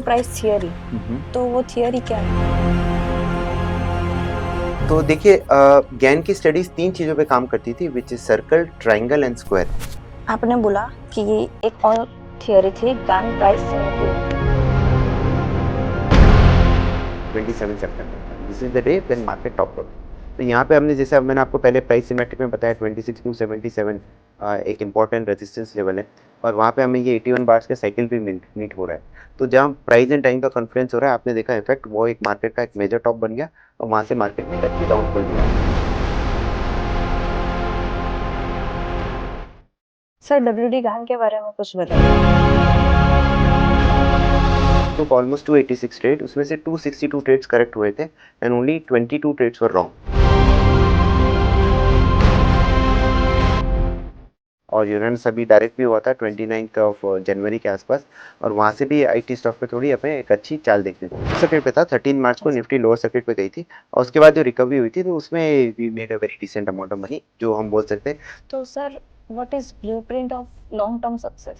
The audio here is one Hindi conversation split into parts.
प्राइस थियरी, तो वो थियरी क्या है? तो देखिए गैन की स्टडीज 3 चीजों पे काम करती थी, which is circle, triangle and square. आपने बोला कि एक और थियरी थी गैन प्राइस थियरी। 27 सितंबर, this is the day when market top out. तो यहाँ पे हमने, जैसे अब मैंने आपको पहले प्राइस सिमेट्रिक में बताया, 26 टू 77 एक इम्पॉर्टेंट रेजिस्टेंस लेवल है, और वहाँ पे हमें ये 81 बार्स का साइकिल भी मीट हो रहा है। तो जहाँ प्राइस एंड टाइम का कॉन्फ्रेंस हो रहा है, आपने देखा इफेक्ट, वो एक मार्केट का एक मेजर टॉप बन गया, और वहाँ से मार्केट में डाउनफॉल हुआ। सर डब्ल्यूडी गैन के बारे में कुछ बताइए। तो ऑलमोस्ट 286 ट्रेड, उसमें से 262 ट्रेड्स करेक्ट हुए थे and only 22 trades were wrong. और यूरेनस अभी डायरेक्ट भी हुआ था 29 ऑफ जनवरी के आसपास, और वहाँ से भी आईटी स्टॉक पे थोड़ी हमें एक अच्छी चाल देखने को सर्किट पे था। 13 मार्च को निफ्टी लोअर सर्किट पे गई थी, और उसके बाद जो रिकवरी हुई थी, तो उसमें we made a very decent amount of money, जो हम बोल सकते हैं। तो sir what is blueprint of long term success?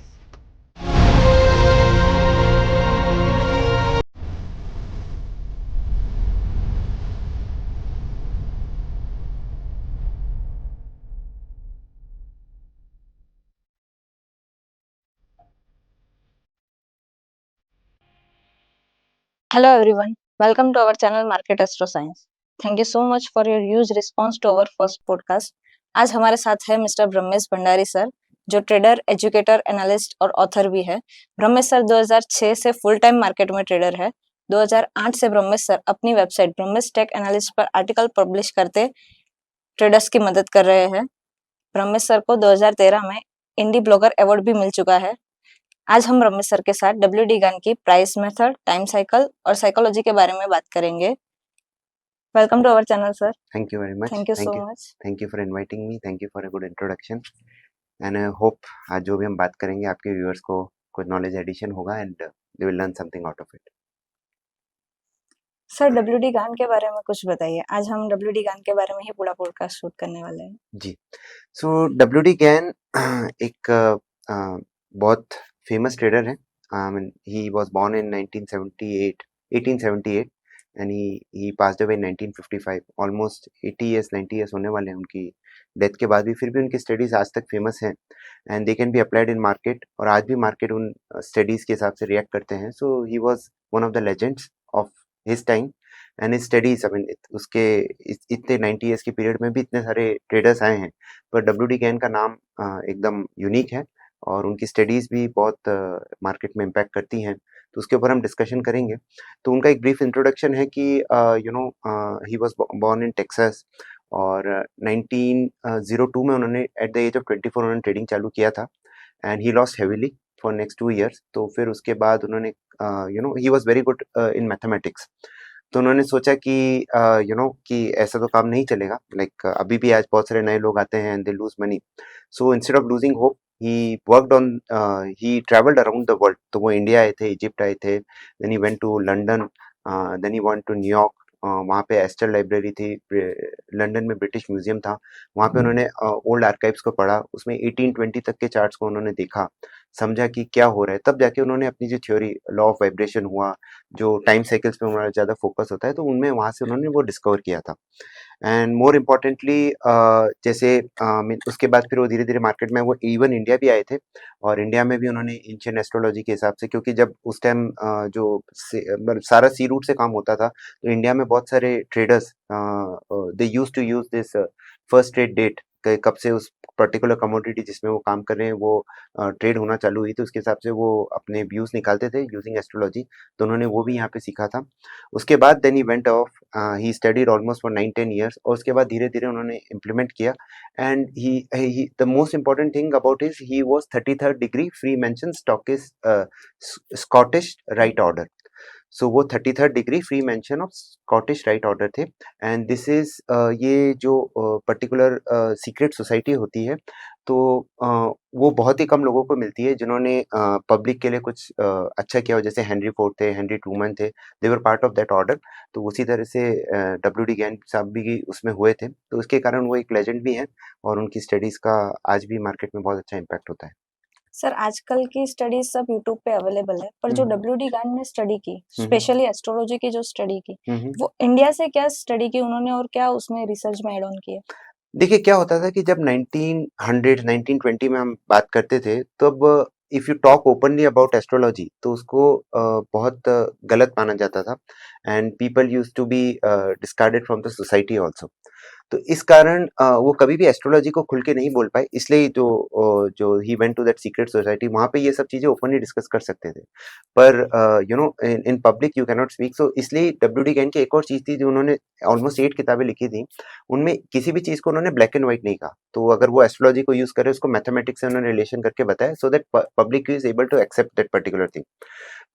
Hello everyone, welcome to our channel Market Astro Science. Thank you so much for your huge response to our first podcast. आज हमारे साथ है मिस्टर ब्रह्मेश भंडारी सर, जो ट्रेडर, एजुकेटर, एनालिस्ट और ऑथर भी है। ब्रह्मेश सर 2006 से फुल टाइम मार्केट में ट्रेडर है। 2008 से ब्रह्मेश सर अपनी वेबसाइट ब्रह्मेश टेक एनालिस्ट पर आर्टिकल पब्लिश करते ट्रेडर्स की मदद कर रहे हैं। ब्रह्मेश सर को 2013 में इंडी ब्लॉगर अवार्ड भी मिल चुका है। आज हम रमेश सर के साथ डब्ल्यूडी गन की प्राइस मेथड, टाइम साइकिल और साइकोलॉजी के बारे में बात करेंगे। Welcome to our channel sir. Thank you very much. Thank you so much. Thank you for inviting me, thank you for a good introduction, and I hope आज जो भी हम बात करेंगे आपके व्यूअर्स को कुछ नॉलेज एडिशन होगा and they will learn something out of it. Sir WD gun के बारे में कुछ बताइए। आज हम डब्ल्यूडी गन के बारे में ही पूरा पॉडकास्ट शूट करने वाले हैं। जी, सो डब्ल्यूडी गैन एक बहुत फेमस ट्रेडर है। He was born in 1978 1878 and he passed away in 1955। Almost 80 years 90 years होने वाले हैं उनकी डेथ के बाद भी, फिर भी उनकी स्टडीज आज तक फेमस हैं and they can be applied in market, और आज भी मार्केट उन स्टडीज के हिसाब से रिएक्ट करते हैं। So he was one of the legends of his time and his studies. I mean उसके इतने 90 इयर्स के पीरियड में भी इतने सारे ट्रेडर्स आए हैं, पर डब्ल्यूडी गैन का नाम एकदम यूनिक है, और उनकी स्टडीज भी बहुत मार्केट में इम्पैक्ट करती हैं, तो उसके ऊपर हम डिस्कशन करेंगे। तो उनका एक ब्रीफ इंट्रोडक्शन है कि he was born in Texas, और 1902 में उन्होंने एट द एज ऑफ 24 उन्होंने ट्रेडिंग चालू किया था and he lost heavily for next 2 years. तो फिर उसके बाद उन्होंने he was very good in mathematics, तो उन्होंने सोचा कि कि ऐसा तो काम नहीं चलेगा, लाइक अभी भी आज बहुत सारे नए लोग आते हैं and they lose money. So instead of losing hope, he worked on, he travelled around the world. तो वो इंडिया आए थे, इजिप्ट आए थे, then he went to London, then he went to New York. वहाँ पे एस्टर लाइब्रेरी थी, लंदन में ब्रिटिश म्यूजियम था, वहाँ पे उन्होंने ओल्ड आर्काइव्स को पढ़ा, उसमें 1820 तक के चार्ट्स को उन्होंने देखा, समझा कि क्या हो रहा है। तब जाके उन्होंने अपनी जो थ्योरी लॉ ऑफ वाइब्रेशन हुआ, जो टाइम साइकिल्स पे हमारा ज़्यादा फोकस होता है, तो उनमें वहाँ से उन्होंने वो डिस्कवर किया था। एंड मोर इम्पोर्टेंटली जैसे उसके बाद फिर वो धीरे धीरे मार्केट में, वो इवन इंडिया भी आए थे, और इंडिया में भी उन्होंने एंशिएंट एस्ट्रोलॉजी के हिसाब से, क्योंकि जब उस टाइम मतलब सारा सी रूट से काम होता था, तो इंडिया में बहुत सारे traders they use to use this first trade date, कब से उस पर्टिकुलर कमोडिटी जिसमें वो काम कर रहे हैं वो ट्रेड होना चालू हुई, तो उसके हिसाब से वो अपने व्यूज निकालते थे यूजिंग एस्ट्रोलॉजी, तो उन्होंने वो भी यहाँ पे सीखा था। उसके बाद then he went off, he studied almost for 9-10 years, और उसके बाद धीरे धीरे उन्होंने इम्प्लीमेंट किया। And he the most important thing about is he was 33rd degree freemason Scottish rite order. So वो 33rd degree freemason of Scottish rite order थे, एंड दिस इज ये जो पर्टिकुलर सीक्रेट सोसाइटी होती है, तो वो बहुत ही कम लोगों को मिलती है जिन्होंने पब्लिक के लिए कुछ अच्छा किया हो, जैसे हेनरी फोर्ड थे, हेनरी ट्रूमन थे, they were part of that order. तो उसी तरह से डब्ल्यू डी गैन साहब भी उसमें हुए थे, तो उसके कारण वो एक लेजेंड भी हैं, और उनकी स्टडीज़ का आज भी मार्केट में बहुत अच्छा इम्पैक्ट होता है। सर आजकल की स्टडीज सब यूट्यूब पे अवेलेबल है, पर जो हम्म डब्ल्यू डी गान ने स्टडी की, हम्म स्पेशली एस्ट्रोलॉजी की जो स्टडी की, हम्म। वो इंडिया से क्या स्टडी की उन्होंने और क्या उसमें रिसर्च में ऐड ऑन किया? देखिए क्या होता था कि जब 1900 1920 में हम बात करते थे तब if you talk openly about astrology तो उसको बहुत गलत माना जाता था and people use to be discarded from the society also. तो इस कारण वो कभी भी एस्ट्रोलॉजी को खुल के नहीं बोल पाए, इसलिए जो he went to that secret society वहां पे ये सब चीजें ओपनली डिस्कस कर सकते थे। पर you know in public you can not speak, so इसलिए डब्ल्यू डी गैन की एक और चीज थी जो उन्होंने ऑलमोस्ट 8 किताबें लिखी थी। उनमें किसी भी चीज को उन्होंने ब्लैक एंड व्हाइट नहीं कहा, तो अगर वो एस्ट्रोलॉजी को यूज करे उसको मैथमेटिक्स से उन्होंने रिलेशन करके बताया so that public is able to accept that particular thing.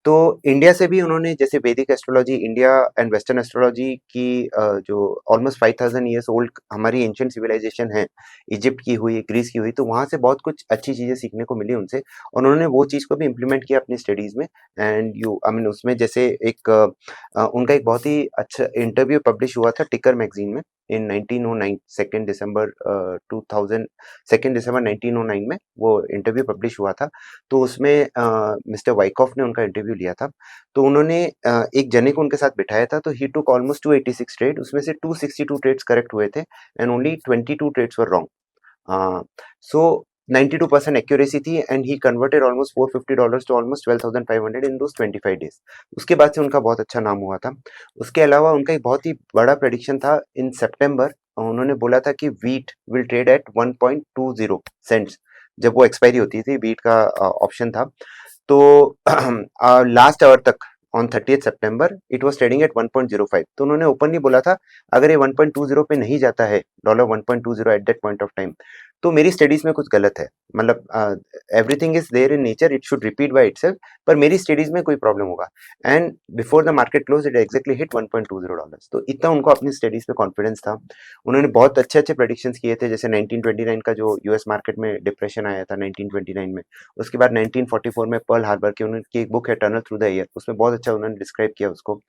तो इंडिया से भी उन्होंने जैसे Vedic astrology, India and western astrology की जो ऑलमोस्ट 5000 ईयर्स ओल्ड हमारी एंशियंट सिविलाइजेशन है, इजिप्ट की हुई, ग्रीस की हुई, तो वहां से बहुत कुछ अच्छी चीजें सीखने को मिली उनसे और उन्होंने वो चीज को भी इम्प्लीमेंट किया अपनी स्टडीज में। एंड यू आई मीन उसमें जैसे एक उनका एक बहुत ही अच्छा इंटरव्यू पब्लिश हुआ था टिकर मैगजीन में इन 1909, 2 दिसंबर 2000, 2 दिसंबर 1909 में वो इंटरव्यू पब्लिश हुआ था। तो उसमें मिस्टर वाइकॉफ ने उनका इंटरव्यू लिया था। तो उन्होंने एक जने को उनके साथ बिठाया था, तो ही टुक ऑलमोस्ट 286 ट्रेड, उसमें से 262 ट्रेड्स करेक्ट हुए थे and only 22 trades were wrong. So 92% accuracy थी and he converted almost $450 to almost 12,500 in those 25 days. उसके बाद से उनका बहुत अच्छा नाम हुआ था। उसके अलावा उनका एक बहुत ही बड़ा प्रेडिक्शन था इन सितंबर, उन्होंने बोला था कि wheat will trade at 1.20 cents. जब वो एक्सपायरी होती थी वीट का ऑप्शन था, तो लास्ट आवर तक on 30 September it was trading at 1.05। तो उन्होंने ओपनली बोला था अगर ये 1.20 पे नहीं जाता है, dollar 1.20 at that point of time, तो मेरी स्टडीज में कुछ गलत है। मतलब everything is there in nature, it should repeat by itself, पर मेरी स्टडीज में कोई प्रॉब्लम होगा। And before the market close it exactly hit $1.20। तो इतना उनको अपनी स्टडीज पे कॉन्फिडेंस था। उन्होंने बहुत अच्छे अच्छे प्रेडिक्शंस किए थे, जैसे 1929 का जो यूएस मार्केट में डिप्रेशन आया था 1929 में, उसके बाद 1944 में पर्ल हार्बर की उनकी एक बुक है टनल थ्रू द ईयर, उसमें बहुत अच्छा उन्होंने डिस्क्राइब किया उसको।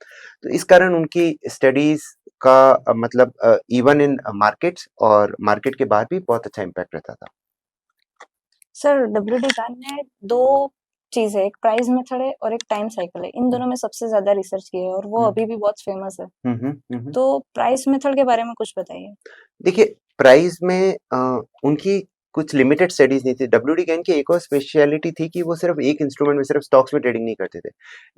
तो इस कारण उनकी स्टडीज का मतलब इवन इन मार्केट्स और मार्केट के बाहर भी बहुत अच्छा इम्पैक्ट रहता था। सर डब्ल्यू डी गान ने दो चीज है, एक प्राइस मेथड है और एक टाइम साइकिल है, इन दोनों में सबसे ज्यादा रिसर्च की है और वो हम्म अभी भी बहुत फेमस है। हम्म। तो प्राइस मेथड के बारे में कुछ बताइए। देखिए प्राइस में उनकी कुछ लिमिटेड स्टडीज नहीं थी। डब्ल्यू डी गैन की एक और स्पेशलिटी थी कि वो सिर्फ एक इंस्ट्रूमेंट में सिर्फ स्टॉक्स में ट्रेडिंग नहीं करते थे।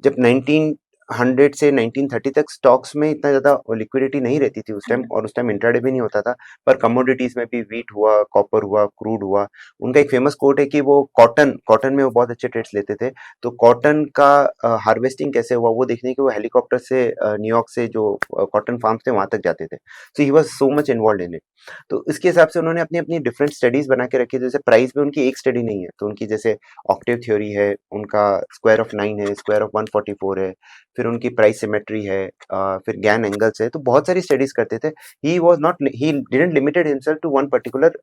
जब 1900 से 1930 तक स्टॉक्स में इतना ज्यादा लिक्विडिटी नहीं रहती थी उस टाइम, और उस टाइम इंट्राडे भी नहीं होता था। पर कमोडिटीज में भी व्हीट हुआ, कॉपर हुआ, क्रूड हुआ। उनका एक फेमस कोट है कि वो कॉटन कॉटन में वो बहुत अच्छे ट्रेड्स लेते थे। तो कॉटन का हार्वेस्टिंग कैसे हुआ वो देखने के वो हेलीकॉप्टर से न्यूयॉर्क से जो कॉटन फार्म्स थे वहां तक जाते थे। So he was so much involved in it. तो इसके हिसाब से उन्होंने अपनी अपनी डिफरेंट स्टडीज बना के रखी है। जैसे प्राइस में उनकी एक स्टडी नहीं है, तो उनकी जैसे ऑक्टेव थ्योरी है, उनका स्क्वायर ऑफ 9 है, स्क्वायर ऑफ 144 है, फिर उनकी प्राइस सिमेट्री है, फिर गैन एंगल्स है, तो बहुत सारी स्टडीज करते थे। He didn't limited himself to one particular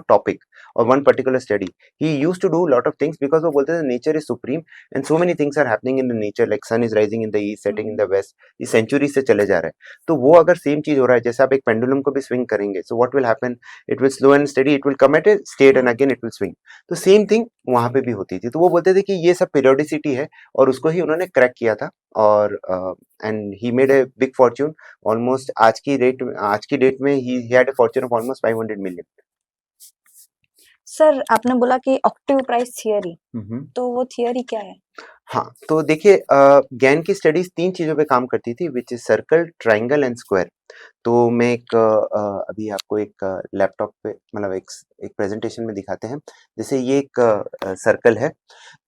topic और one particular study. He used to do lot of things because वो बोलते थे nature is supreme and so many things are happening in the nature, like sun is rising in the east, setting in the west, ये सेंचुरी से चले जा रहा है। तो वो अगर सेम चीज हो रहा है, जैसे आप एक पेंडुलम को भी स्विंग करेंगे, so what will happen, it will slow and study, it will come at a state and again it will swing. तो सेम थिंग वहां पे भी होती थी। तो वो बोलते थे कि ये सब पीरियोडिसिटी है और उसको ही उन्होंने क्रैक किया था। और and he made a big Fortune. Almost आज की डेट में he had a Fortune of almost 500 million. Sir आपने बोला कि ऑक्टिव प्राइस थियरी, हम्म। तो वो थियरी क्या है? हाँ, तो देखिए गैन की स्टडीज 3 चीज़ों पे काम करती थी, which is circle, triangle and square. तो मैं एक अभी आपको एक लैपटॉप पे मतलब एक प्रेजेंटेशन में दिखाते हैं। जैसे ये एक सर्कल है,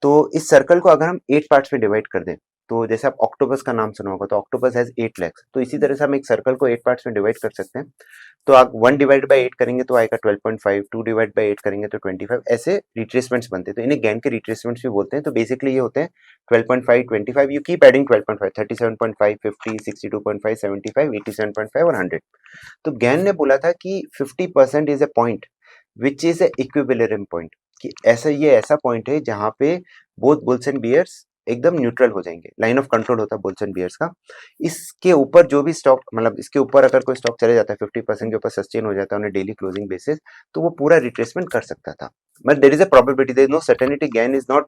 तो इस सर्कल को अगर हम 8 पार्ट्स में डिवाइड कर दें, तो जैसे आप ऑक्टोपस का नाम सुना होगा, तो ऑक्टोपस हैज़ 8 लेग्स, तो इसी तरह से हम एक सर्कल को 8 पार्ट्स में डिवाइड कर सकते हैं। तो आप 1 डिवाइड बाय 8 करेंगे तो आएगा 12.5, 2 डिवाइड बाय 8 करेंगे तो 25, ऐसे रिट्रेसमेंट्स बनते हैं। तो इन्हें गैन के रिट्रेसमेंट्स भी बोलते हैं। तो बेसिकली ये होते हैं 12.5, 25, you keep adding 12.5, 37.5, 50, 62.5, 75, 87.5 और 100। तो गैन ने बोला था कि 50% is a point which is a equilibrium point, कि ये ऐसा पॉइंट है जहां पे बोथ बुल्स एंड बियर्स एकदम न्यूट्रल हो जाएंगे। लाइन ऑफ कंट्रोल होता है बुल्स एंड बियर्स का। इसके ऊपर जो भी स्टॉक, मतलब इसके ऊपर अगर कोई स्टॉक चले जाता है 50% के ऊपर सस्टेन हो जाता है ऑन डेली क्लोजिंग बेसिस, तो वो पूरा रिट्रेसमेंट कर सकता था। But there is a probability, there is no certainty, Gann is not,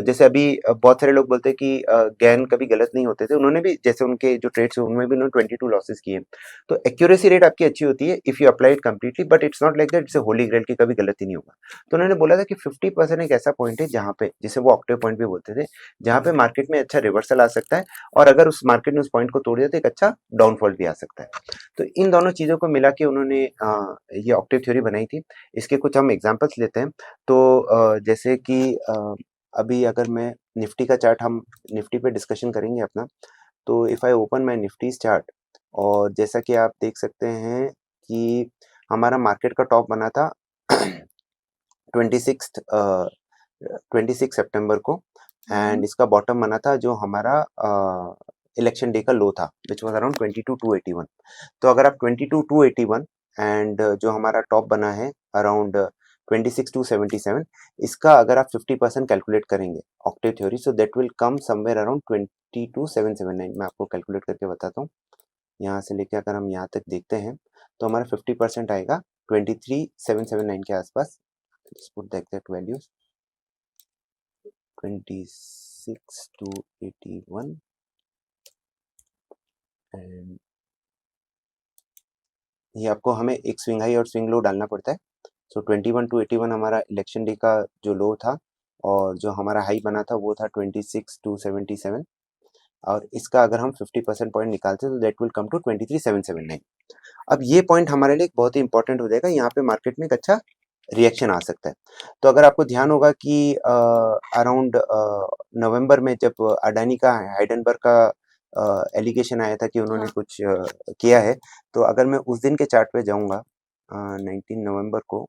जैसे अभी बहुत सारे लोग बोलते हैं कि गेन कभी गलत नहीं होते थे, उन्होंने भी जैसे उनके जो ट्रेड्स हुए उनमें भी उन्होंने 22 लॉसेस किए, तो एक्यूरेसी रेट आपकी अच्छी होती है if you apply it completely, but it's not like that it's a holy grail की कभी गलत ही नहीं होगा। तो उन्होंने बोला था कि 50% एक ऐसा पॉइंट है जहाँ पे, जिसे वो ऑक्टेव पॉइंट भी बोलते थे, जहाँ पे मार्केट में अच्छा रिवर्सल आ सकता है, और अगर उस मार्केट ने उस पॉइंट को तोड़ दिया तो एक अच्छा डाउनफॉल भी आ सकता है। तो इन दोनों चीजों को मिला के उन्होंने ये ऑक्टेव थ्योरी बनाई थी। इसके कुछ हम एग्जांपल्स लेते हैं। तो जैसे कि अभी अगर मैं निफ्टी का चार्ट, हम निफ्टी पे डिस्कशन करेंगे अपना, तो if I open my Nifty chart, और जैसा कि आप देख सकते हैं कि हमारा मार्केट का टॉप बना था 26 सितंबर को, एंड इसका बॉटम बना था जो हमारा इलेक्शन डे का लो था, विच वाज अराउंड 22,281। तो अगर आप 22,281 एंड जो हमारा टॉप बना है अराउंड 26,277, इसका अगर आप 50% कैलकुलेट करेंगे Octave theory, so that will come somewhere around 22,779। मैं आपको कैलकुलेट करके बताता हूँ। यहाँ से लेके अगर हम यहाँ तक देखते हैं तो हमारा 50% आएगा 23,779 के आसपास। Just put the exact values, 26,281 and ये आपको हमें एक स्विंग हाई और स्विंग लो डालना पड़ता है। सो 21,281 हमारा इलेक्शन डे का जो लो था, और जो हमारा हाई बना था वो था 26,277, और इसका अगर हम 50% पॉइंट निकालते हैं तो दैट विल कम टू 23,779। अब ये पॉइंट हमारे लिए बहुत ही इंपॉर्टेंट हो जाएगा, यहाँ पे मार्केट में एक अच्छा रिएक्शन आ सकता है। तो अगर आपको ध्यान होगा कि अराउंड नवंबर में जब अडानी का हाइडेनबर्ग का एलिगेशन आया था कि उन्होंने कुछ किया है, तो अगर मैं उस दिन के चार्ट पे जाऊंगा 19 नवंबर को,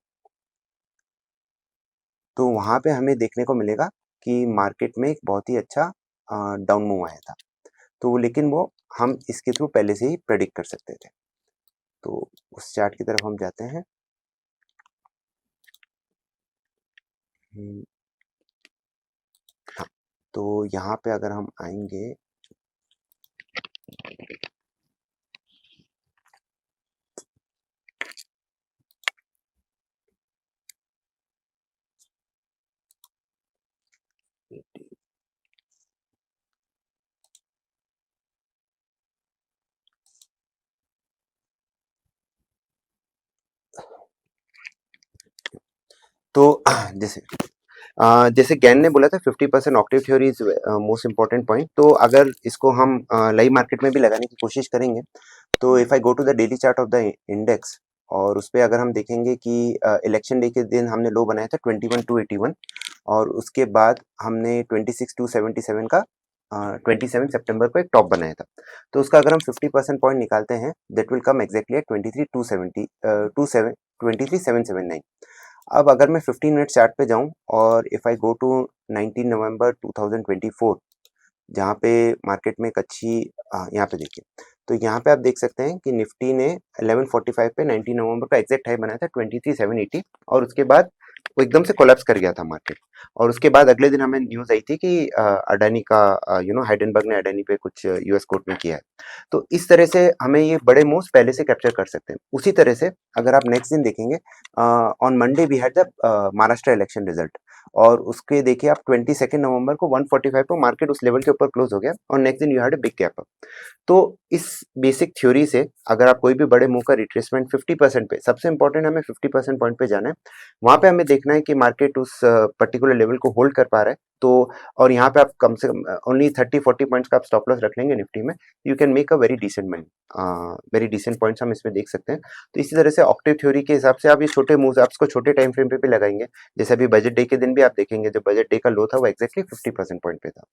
तो वहां पे हमें देखने को मिलेगा कि मार्केट में एक बहुत ही अच्छा डाउन मूव आया था। तो लेकिन वो हम इसके थ्रू पहले से ही प्रेडिक्ट कर सकते थे। तो उस चार्ट की तरफ हम जाते हैं। हम्म, हाँ, तो यहाँ पे अगर हम आएंगे, तो जैसे गैन ने बोला था 50% Octave theory is most important point, तो अगर इसको हम लाइव मार्केट में भी लगाने की कोशिश करेंगे, तो if I go to the daily chart of the index, और उस पे अगर हम देखेंगे कि इलेक्शन डे के दिन हमने लो बनाया था 21,281, और उसके बाद हमने 26,277 का 27 सितंबर को एक टॉप बनाया था। तो उसका अगर हम 50% पॉइंट निकालते हैं, that will come exactly at 23,779। अब अगर मैं 15 मिनट चार्ट पे जाऊं, और इफ आई गो टू 19 नवंबर 2024, जहाँ पे मार्केट में एक अच्छी, यहाँ पे देखिए, तो यहाँ पे आप देख सकते हैं कि निफ्टी ने 11:45 पे 19 नवंबर का एग्जैक्ट हाई बनाया था 23,780, और उसके बाद वो एकदम से कोलैप्स कर गया था मार्केट। और उसके बाद अगले दिन हमें न्यूज आई थी कि अडानी का हाइडेनबर्ग ने अडानी पे कुछ यूएस कोर्ट में किया है। तो इस तरह से हमें ये बड़े मूव्स पहले से कैप्चर कर सकते हैं। उसी तरह से अगर आप नेक्स्ट दिन देखेंगे, on Monday we had the Maharashtra election result, और उसके देखिए आप 22 नवंबर को 145 पे मार्केट उस लेवल के ऊपर क्लोज हो गया, और नेक्स्ट दिन you had a big gap up. तो इस बेसिक थ्योरी से अगर आप कोई भी बड़े मूव का रिट्रेसमेंट 50% पे, सबसे इंपॉर्टेंट हमें 50% पॉइंट पे जाना है, वहां पे हमें देखना है कि मार्केट उस पर्टिकुलर लेवल को होल्ड कर पा रहा है। तो और यहाँ पे आप कम से कम ओनली 30-40 पॉइंट्स का आप स्टॉप लॉस रख लेंगे निफ्टी में, you can make a very decent money, very decent points हम इसमें देख सकते हैं। तो इसी तरह से ऑक्टेव थ्योरी के हिसाब से आप ये छोटे मूव्स आप इसको छोटे टाइम फ्रेम पे भी लगाएंगे, जैसे अभी बजट डे के दिन भी आप देखेंगे, जो बजट डे का लो था वो एक्जैक्टली 50% पॉइंट पे था।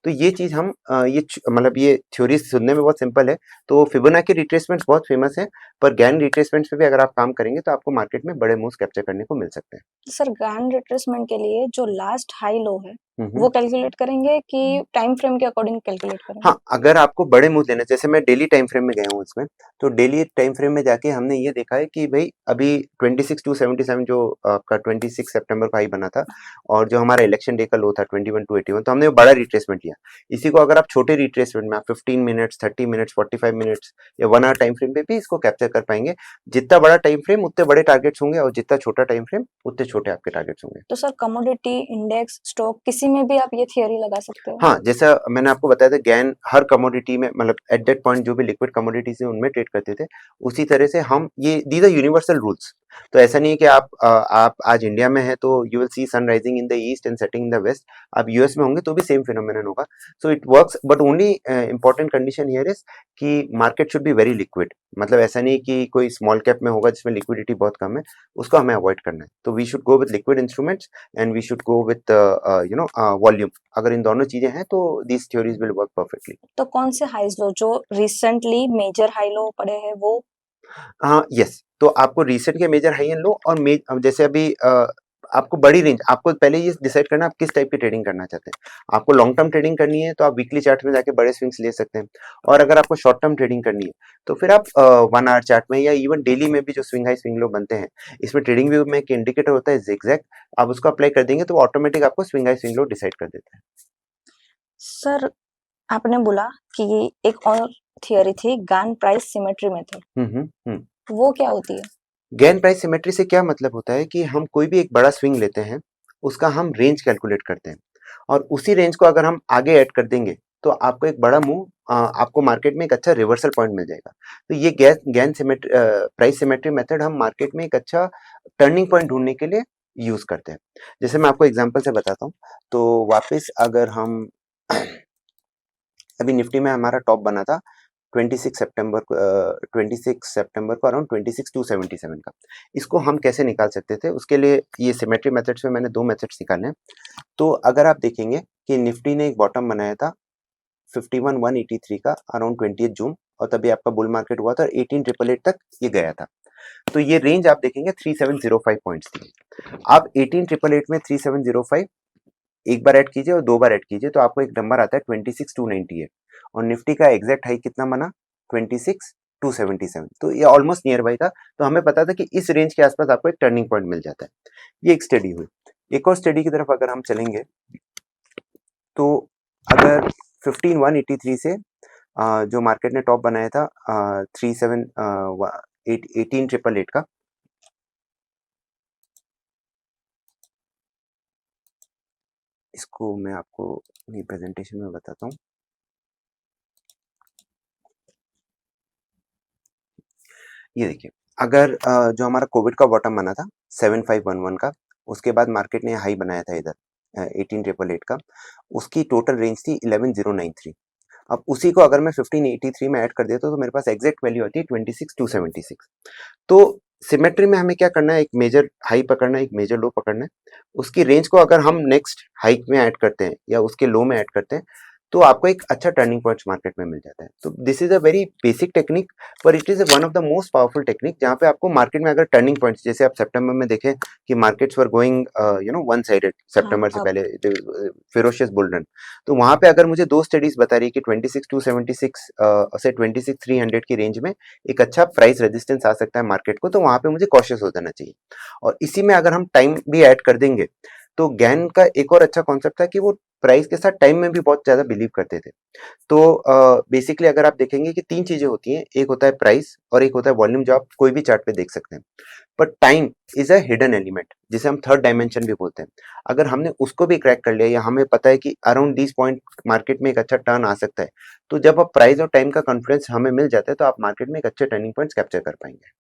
तो ये चीज हम मतलब ये थ्योरी सुनने में बहुत सिंपल है, तो फिबोनाची रिट्रेसमेंट्स बहुत फेमस है, पर गैन रिट्रेसमेंट्स पे भी अगर आप काम करेंगे तो आपको मार्केट में बड़े मूव्स कैप्चर करने को मिल सकते हैं। सर गैन रिट्रेसमेंट के लिए जो लास्ट हाई लो है वो कैलकुलेट करेंगे कि टाइम फ्रेम के अकॉर्डिंग कैलकुलेट करेंगे? हाँ, अगर आपको बड़े मूव लेना, जैसे मैं डेली टाइम फ्रेम में गया हूँ इसमें, तो डेली टाइम फ्रेम में जाके हमने ये देखा है कि भाई अभी 26,277 जो आपका 26 सितंबर को हाई बना था, और जो हमारा इलेक्शन डे का लो था 21,281, तो हमने वो बड़ा रिट्रेसमेंट लिया। इसी को अगर आप छोटे रिट्रेसमेंट में आप 15 मिनट्स, 30 मिनट्स, 45 मिनट्स या 1 आवर टाइम फ्रेम पे भी इसको कैप्चर कर पाएंगे। जितना बड़ा टाइम फ्रेम उतने बड़े टारगेट्स होंगे, और जितना छोटा टाइम फ्रेम उतने छोटे आपके टारगेट्स होंगे। तो सर कमोडिटी, इंडेक्स, स्टॉक किसी में भी आप ये थियरी लगा सकते हो? हाँ, जैसा मैंने आपको बताया था, गैन हर कमोडिटी में, मतलब एट दैट पॉइंट जो भी लिक्विड कमोडिटीज है उनमें ट्रेड करते थे। उसी तरह से हम ये दीज आर यूनिवर्सल रूल्स। तो ऐसा नहीं है कि आप आज इंडिया में है तो you will see sun rising in the east and setting in the west. आप यूएस में होंगे तो भी सेम फिनोमेनन होगा। So it works, but only important condition here is कि market should be very liquid. मतलब ऐसा नहीं कि कोई स्मॉल कैप में होगा जिसमें लिक्विडिटी बहुत कम है, उसको हमें अवॉइड करना है। तो we should go with liquid instruments and we should go with volume. अगर इन दोनों चीजें हैं तो these theories will work perfectly. तो कौन से हाईज लो जो रिसेंटली मेजर हाई लो पड़े हैं वो? यस, तो आपको रिसेंट के मेजर हाई एंड लो, और जैसे अभी आपको बड़ी रेंज, आपको पहले ये डिसाइड करना आप किस टाइप की ट्रेडिंग करना चाहते हैं। आपको लॉन्ग टर्म ट्रेडिंग करनी है तो आप वीकली चार्ट में जाके बड़े स्विंग्स ले सकते हैं, और अगर आपको शॉर्ट टर्म ट्रेडिंग करनी है तो फिर आप 1 आवर चार्ट में या इवन डेली में भी जो स्विंग हाई स्विंग लो बनते हैं, इसमें ट्रेडिंग व्यू में एक इंडिकेटर होता है जिगजैग, आप उसको अप्लाई कर देंगे तो ऑटोमेटिक आपको swing high swing low decide कर देता है। सर आपने बोला कि एक और थियरी थी गान प्राइस सिमेट्री मेथड, हम्म। वो क्या होती है? गैन प्राइस सिमेट्री से क्या मतलब होता है कि हम कोई भी एक बड़ा स्विंग लेते हैं, उसका हम रेंज कैलकुलेट करते हैं, और उसी रेंज को अगर हम आगे ऐड कर देंगे तो आपको एक बड़ा मूव, आपको मार्केट में एक अच्छा रिवर्सल पॉइंट मिल जाएगा। तो ये Gann symmetry price symmetry method हम मार्केट में एक अच्छा टर्निंग पॉइंट ढूंढने के लिए यूज करते हैं। जैसे मैं आपको एग्जांपल से बताता हूँ, तो वापस अगर हम अभी निफ्टी में हमारा टॉप बना था 26 सितंबर को अराउंड 26,277 का। इसको हम कैसे निकाल सकते थे, उसके लिए ये सिमेट्री मेथड्स में मैंने 2 मेथड्स निकाले हैं। तो अगर आप देखेंगे कि निफ्टी ने एक बॉटम बनाया था 51,183 का अराउंड 20 जून, और तभी आपका बुल मार्केट हुआ था और 18,888 तक ये गया था। तो ये रेंज आप देखेंगे 3705 पॉइंट्स थी। आप 18,888 में 3705 एक बार ऐड कीजिए और 2 बार ऐड कीजिए तो आपको एक नंबर आता है 26,298, और निफ्टी का एग्जैक्ट हाई कितना बना 26,277। तो ये ऑलमोस्ट नियर बाई था। तो हमें पता था कि इस रेंज के आसपास आपको एक टर्निंग पॉइंट मिल जाता है। ये एक स्टडी हुई। एक और स्टडी की तरफ अगर हम चलेंगे, तो अगर 15,183 से जो मार्केट ने टॉप बनाया था 18,888 का, इसको मैं आपको अपनी प्रेजेंटेशन में बताता हूँ। ये देखिए, अगर जो हमारा कोविड का बॉटम बना था 7511 का, उसके बाद मार्केट ने हाई बनाया था इधर 18,888 का, उसकी टोटल रेंज थी 11,093। अब उसी को अगर मैं 1583 में ऐड कर देता तो मेरे पास एग्जैक्ट वैल्यू आती है 26,276। तो सिमेट्री में हमें क्या करना है, एक मेजर हाई पकड़ना है, एक मेजर लो पकड़ना है। उसकी रेंज को अगर हम नेक्स्ट हाइक में ऐड करते हैं या उसके लो में ऐड करते हैं तो आपको एक अच्छा टर्निंग पॉइंट मार्केट में मिल जाता है। तो this is a very basic technique, पर it is one of the most powerful technique, जहाँ पे आपको मार्केट में अगर टर्निंग पॉइंट्स, जैसे आप सितंबर में देखें कि markets were going one sided हाँ, सितंबर से अब पहले, फेरोशियस बुल रन। तो वहां पे अगर मुझे 2 स्टडीज बता रही है कि 26,276 से 26,300 की रेंज में एक अच्छा प्राइस रेजिस्टेंस आ सकता है मार्केट को, तो वहां पे मुझे कॉशियस हो जाना चाहिए। और इसी में अगर हम टाइम भी ऐड कर देंगे तो गैन का एक और अच्छा कॉन्सेप्ट था कि वो प्राइस के साथ टाइम में भी बहुत ज्यादा बिलीव करते थे। तो बेसिकली अगर आप देखेंगे कि 3 चीजें होती हैं, एक होता है प्राइस और एक होता है वॉल्यूम, जो आप कोई भी चार्ट पे देख सकते हैं। But time is a hidden element, जिसे हम थर्ड डायमेंशन भी बोलते हैं। अगर हमने उसको भी क्रैक कर लिया या हमें पता है कि अराउंड दिस पॉइंट मार्केट में एक अच्छा टर्न आ सकता है, तो जब आप प्राइस और टाइम का कॉन्फिडेंस हमें मिल जाता है तो आप मार्केट में एक अच्छे टर्निंग पॉइंट्स कैप्चर कर पाएंगे।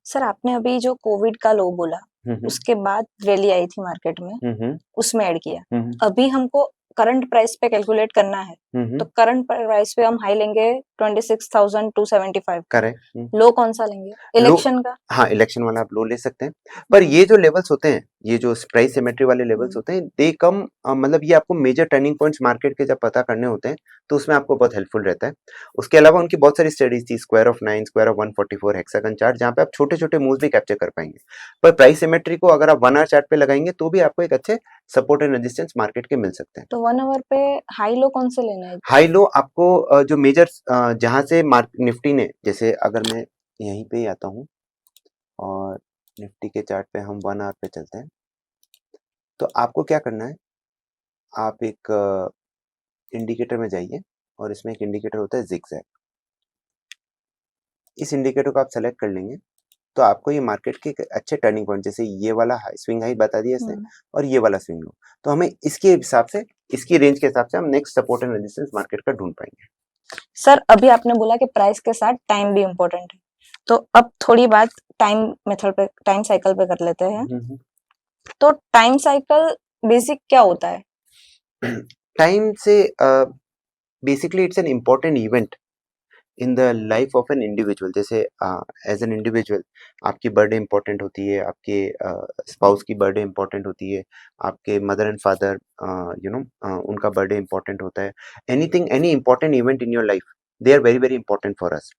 सर आपने अभी जो कोविड का लो बोला, हम्म उसके बाद रैली आई थी मार्केट में, हम्म उसमें ऐड किया। हम्म अभी हमको करंट प्राइस पे कैलकुलेट करना है तो करंट प्राइस पे हम हाई लेंगे 26,275 करेक्ट। लो कौन सा लेंगे इलेक्शन का? हाँ, इलेक्शन वाला आप लो ले सकते हैं। पर ये जो लेवल्स होते हैं, ये जो प्राइस सिमेट्री वाले लेवल्स होते हैं, दे कम मतलब ये आपको मेजर टर्निंग पॉइंट्स मार्केट के जब पता करने होते हैं, तो उसमें आपको बहुत हेल्पफुल रहता है। उसके अलावा उनकी बहुत सारी स्टडीज थी, square of 9, square of 144, hexagon chart, जहाँ पे आप छोटे-छोटे मूव्स भी कैप्चर कर पाएंगे। पर प्राइस सिमेट्री को अगर आप 1 आवर चार्ट पे लगाएंगे, तो भी आपको एक अच्छे सपोर्ट एंड रेजिस्टेंस मार्केट के मिल सकते हैं। तो 1 आवर पे हाई लो कौन से लेना है? हाई लो आपको जो मेजर जहाँ से निफ्टी ने, जैसे अगर मैं यहीं पे ही आता हूँ और निफ्टी के चार्ट पे हम 1 आवर पे चलते हैं, तो आपको क्या करना है, आप एक इंडिकेटर में जाइए और इसमें एक इंडिकेटर होता है जिगजैग। इस इंडिकेटर को आप सेलेक्ट कर लेंगे, तो आपको ये मार्केट के एक अच्छे टर्निंग पॉइंट, जैसे ये वाला स्विंग हाई बता दिया इसने और ये वाला स्विंग लो, तो हमें इसके हिसाब से, इसकी रेंज के हिसाब से हम next support and resistance market का ढूंढ पाएंगे। सर अभी आपने बोला कि प्राइस के साथ टाइम भी इम्पोर्टेंट है, तो अब थोड़ी बात टाइम मेथड पे, टाइम साइकिल पे कर लेते हैं। तो टाइम साइकिल बेसिक क्या होता है? टाइम से basically it's an important event in the life of an individual. जैसे एज एन इंडिविजुअल आपकी बर्थडे इंपॉर्टेंट होती है, आपके स्पाउस की बर्थडे इंपॉर्टेंट होती है, आपके मदर एंड फादर उनका बर्थडे इंपॉर्टेंट होता है। Anything, any important event in your life, they are very very important for us.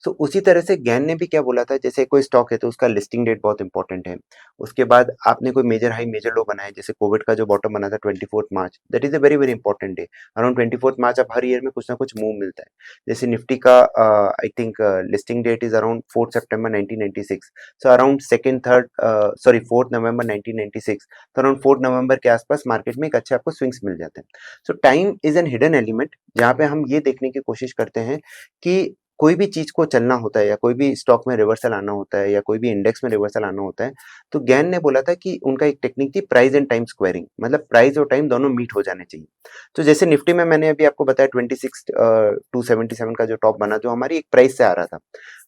सो उसी तरह से गैन ने भी क्या बोला था, जैसे कोई स्टॉक है तो उसका लिस्टिंग डेट बहुत इंपॉर्टेंट है। उसके बाद आपने कोई मेजर हाई मेजर लो बनाया, जैसे कोविड का जो बॉटम बना था 24 March, that is a very very important day. Around 24 March आप हर ईयर में कुछ ना कुछ मूव मिलता है। जैसे निफ्टी का I think listing date is around 4 September 1996, so around second third sorry 4 November 1996, तो अराउंड 4 नवंबर के आसपास मार्केट में एक अच्छे आपको स्विंग्स मिल जाते हैं। सो time is an hidden element, जहाँ पे हम ये देखने की कोशिश करते हैं कि कोई भी चीज को चलना होता है, या कोई भी स्टॉक में रिवर्सल आना होता है, या कोई भी इंडेक्स में रिवर्सल आना होता है, तो गैन ने बोला था कि उनका एक टेक्निक थी प्राइस एंड टाइम स्क्वायरिंग, मतलब प्राइस और टाइम दोनों मीट हो जाने चाहिए। तो जैसे निफ्टी में मैंने अभी आपको बताया 26,277 का जो टॉप बना, जो हमारी एक प्राइस से आ रहा था,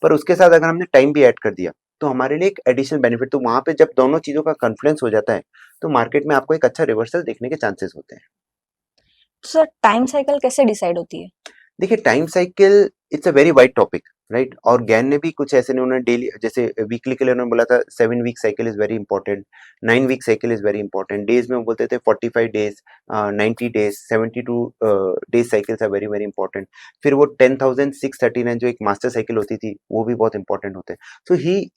पर उसके साथ अगर हमने टाइम भी ऐड कर दिया, तो हमारे लिए एक एडिशनल बेनिफिट, तो वहां पे जब दोनों चीजों का कन्फ्लुएंस हो जाता है, तो मार्केट में आपको एक अच्छा रिवर्सल देखने के चांसेस होते हैं। तो सर टाइम साइकिल कैसे डिसाइड होती है? देखिए, time cycle it's a very wide topic, right. और गैन ने भी कुछ ऐसे नहीं, उन्होंने डेली, जैसे वीकली के लिए उन्होंने बोला था 7 week cycle is very important, 9 week cycle is very important, days में वो बोलते थे 45 days, 90 days, 72 days cycles are very very important. फिर वो 10,639 जो एक मास्टर साइकिल होती थी, वो भी बहुत इंपॉर्टेंट होते हैं। सो ही,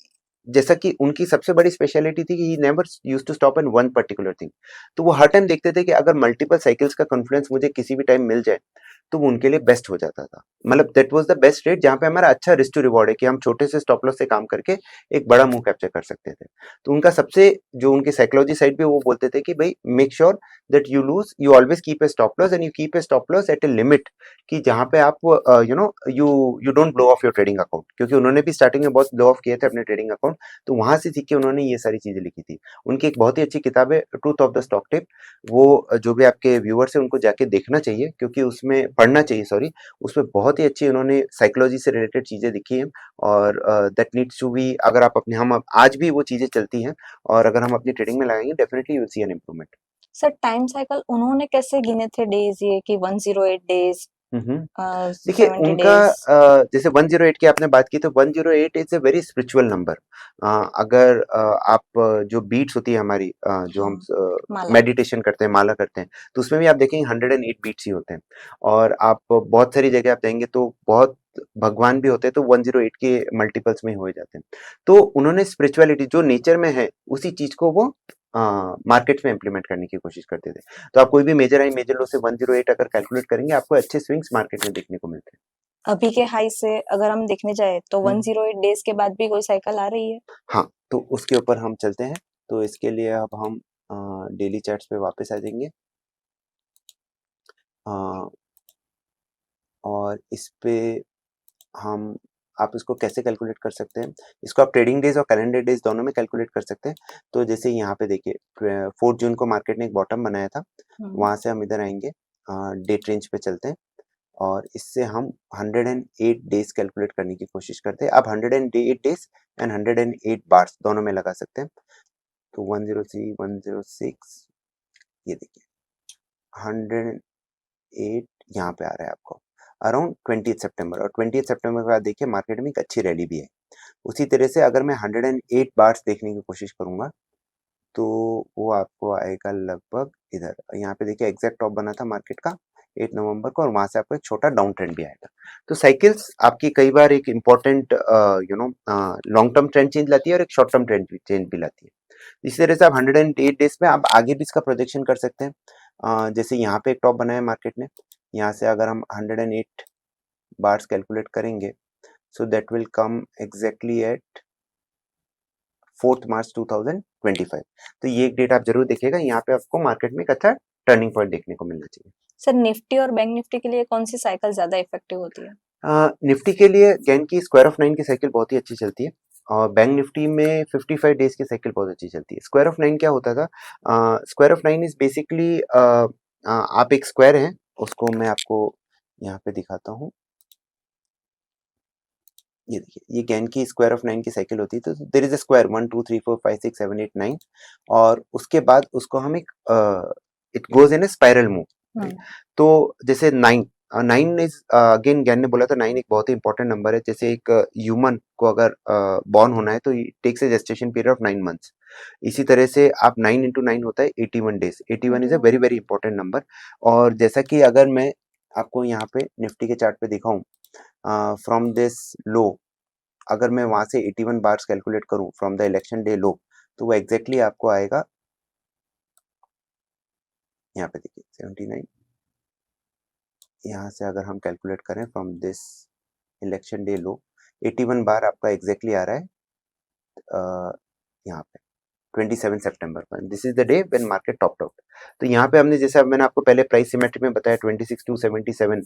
जैसा कि उनकी सबसे बड़ी स्पेशलिटी थी कि he never used to stop in one particular thing, तो वो हर टाइम देखते थे कि अगर मल्टीपल साइकिल्स का कॉन्फ्लुएंस मुझे किसी भी टाइम मिल जाए, तो वो उनके लिए बेस्ट हो जाता था। मतलब that was the best rate, जहाँ पे हमारा अच्छा रिस्क टू रिवॉर्ड है कि हम छोटे से स्टॉप लॉस से काम करके एक बड़ा मूव कैप्चर कर सकते थे। तो उनका सबसे, जो उनकी साइकोलॉजी साइड पे, वो बोलते थे कि भाई make sure that you always keep a stop loss, and you keep a stop loss at a limit, कि जहाँ पे आप you don't blow off your trading account, क्योंकि उन्होंने भी स्टार्टिंग में बहुत ब्लो ऑफ किए थे अपने ट्रेडिंग अकाउंट। तो वहां से सीख के उन्होंने ये सारी चीजें लिखी थी। उनकी एक बहुत ही अच्छी किताब है truth of the stock tip, वो जो भी आपके व्यूअर्स हैं उनको जाके देखना चाहिए, क्योंकि उसमें पढ़ना चाहिए, सॉरी, उसमें बहुत ही अच्छी उन्होंने साइकोलॉजी से रिलेटेड चीजें लिखी हैं। और दैट नीड्स टू बी, अगर आप अपने, हम आज भी वो चीजें चलती हैं, और अगर हम अपनी ट्रेडिंग में लगाएंगे, definitely you will see an improvement. Sir time cycle उन्होंने कैसे गिने थे डेज, ये कि 108 डेज, देखिए 70 उनका डेज? जैसे 108 की आपने बात की, तो 108 is a very spiritual number. अगर आप जो बीट्स होती है हमारी, जो हम माला। मेडिटेशन करते हैं, माला करते हैं, तो उसमें भी आप देखेंगे 108 बीट्स ही होते हैं। और आप बहुत सारी जगह आप जाएंगे तो बहुत भगवान भी होते हैं, तो 108 के मल्टीपल्स में ही हो जाते हैं। तो उन्होंने स्पिरिचुअलिटी जो नेचर में है, उसी चीज को वो मार्केट में इम्प्लीमेंट करने की कोशिश करते थे। तो आप कोई भी मेजर हाई मेजर लो से 108 अगर कैलकुलेट करेंगे, आपको अच्छे स्विंग्स मार्केट में देखने को मिलते हैं। अभी के हाई से अगर हम देखने जाए तो हम्म। 108 डेज के बाद भी कोई साइकिल आ रही है? हाँ, तो उसके ऊपर हम चलते हैं। तो इसके लिए अब हम डेली चार्ट्स पे वापस आ जाएंगे, अ, और इस पे हम, आप इसको कैसे कैलकुलेट कर सकते हैं, इसको आप ट्रेडिंग डेज और कैलेंडर डेज दोनों में कैलकुलेट कर सकते हैं। तो जैसे यहाँ पे देखिए 4 जून को मार्केट ने एक बॉटम बनाया था, वहां से हम इधर आएंगे, डेट रेंज पे चलते हैं, और इससे हम 108 डेज कैलकुलेट करने की कोशिश करते हैं। आप 108 डेज एंड 108 बार्स दोनों में लगा सकते हैं। तो 103, 106, ये देखिए 108, यहाँ पे आ रहा है आपको अराउंड 20 सितंबर, और 20 सितंबर के बाद देखिए मार्केट में एक अच्छी रैली भी है। उसी तरह से अगर मैं 108 बार्स देखने की कोशिश करूंगा तो वो आपको आएगा लगभग इधर, यहाँ पे देखिए एग्जैक्ट टॉप बना था मार्केट का 8 नवंबर को, और वहां से आपको एक छोटा डाउन ट्रेंड भी आएगा। तो साइकिल्स आपकी कई बार एक important long term trend change लाती है और एक शॉर्ट टर्म ट्रेंड चेंज भी लाती है। इसी तरह से आप 108 डेज में आप आगे भी इसका प्रोजेक्शन कर सकते हैं। जैसे यहाँ पे एक टॉप बनाया मार्केट ने, यहाँ से अगर हम 108 बार्स कैलकुलेट करेंगे, so that will come exactly at 4 मार्च 2025। तो ये एक डेट आप जरूर देखिएगा, यहाँ पे आपको मार्केट में एक अच्छा टर्निंग पॉइंट देखने को मिलना चाहिए। सर निफ्टी और बैंक निफ्टी के लिए कौन सी साइकिल ज्यादा इफेक्टिव होती है? निफ्टी के लिए गैन की स्क्वायर ऑफ 9 की साइकिल बहुत ही अच्छी चलती है, और बैंक निफ्टी में 55 डेज की साइकिल बहुत अच्छी चलती है। स्क्वायर ऑफ 9 क्या होता था? स्क्वायर ऑफ 9 इज बेसिकली आप एक स्क्वायर है, उसको मैं आपको यहाँ पे दिखाता हूँ। ये देखिए, ये गैन की स्क्वायर ऑफ 9 की साइकिल होती है। तो देयर इज अ स्क्वायर 1 2 3 4 5 6 7 8 9, और उसके बाद उसको हम एक it goes in A spiral move. तो जैसे 9 इज अगेन ज्ञान ने बोला था 9 एक बहुत ही इंपॉर्टेंट नंबर है। जैसे एक ह्यूमन को अगर बॉर्न होना है तो takes a gestation period of 9 months. इसी तरह से आप 9 इंटू 9 होता है 81 days. 81 is a very very important number. और जैसा कि अगर मैं आपको यहाँ पे निफ्टी के चार्ट पे दिखाऊं, फ्रॉम दिस लो अगर मैं वहां से 81 बार्स कैलकुलेट करूं फ्रॉम द इलेक्शन डे लो, तो वो एग्जैक्टली आपको आएगा, यहाँ पे देखिए 79। यहाँ से अगर हम कैलकुलेट करें फ्रॉम दिस इलेक्शन डे लो, 81 बार आपका एग्जैक्टली आ रहा है यहाँ पे 27 सितंबर पर। This is the day when market topped out. तो यहाँ पे हमने जैसे मैंने आपको पहले प्राइस सिमेट्री में बताया 26 टू 77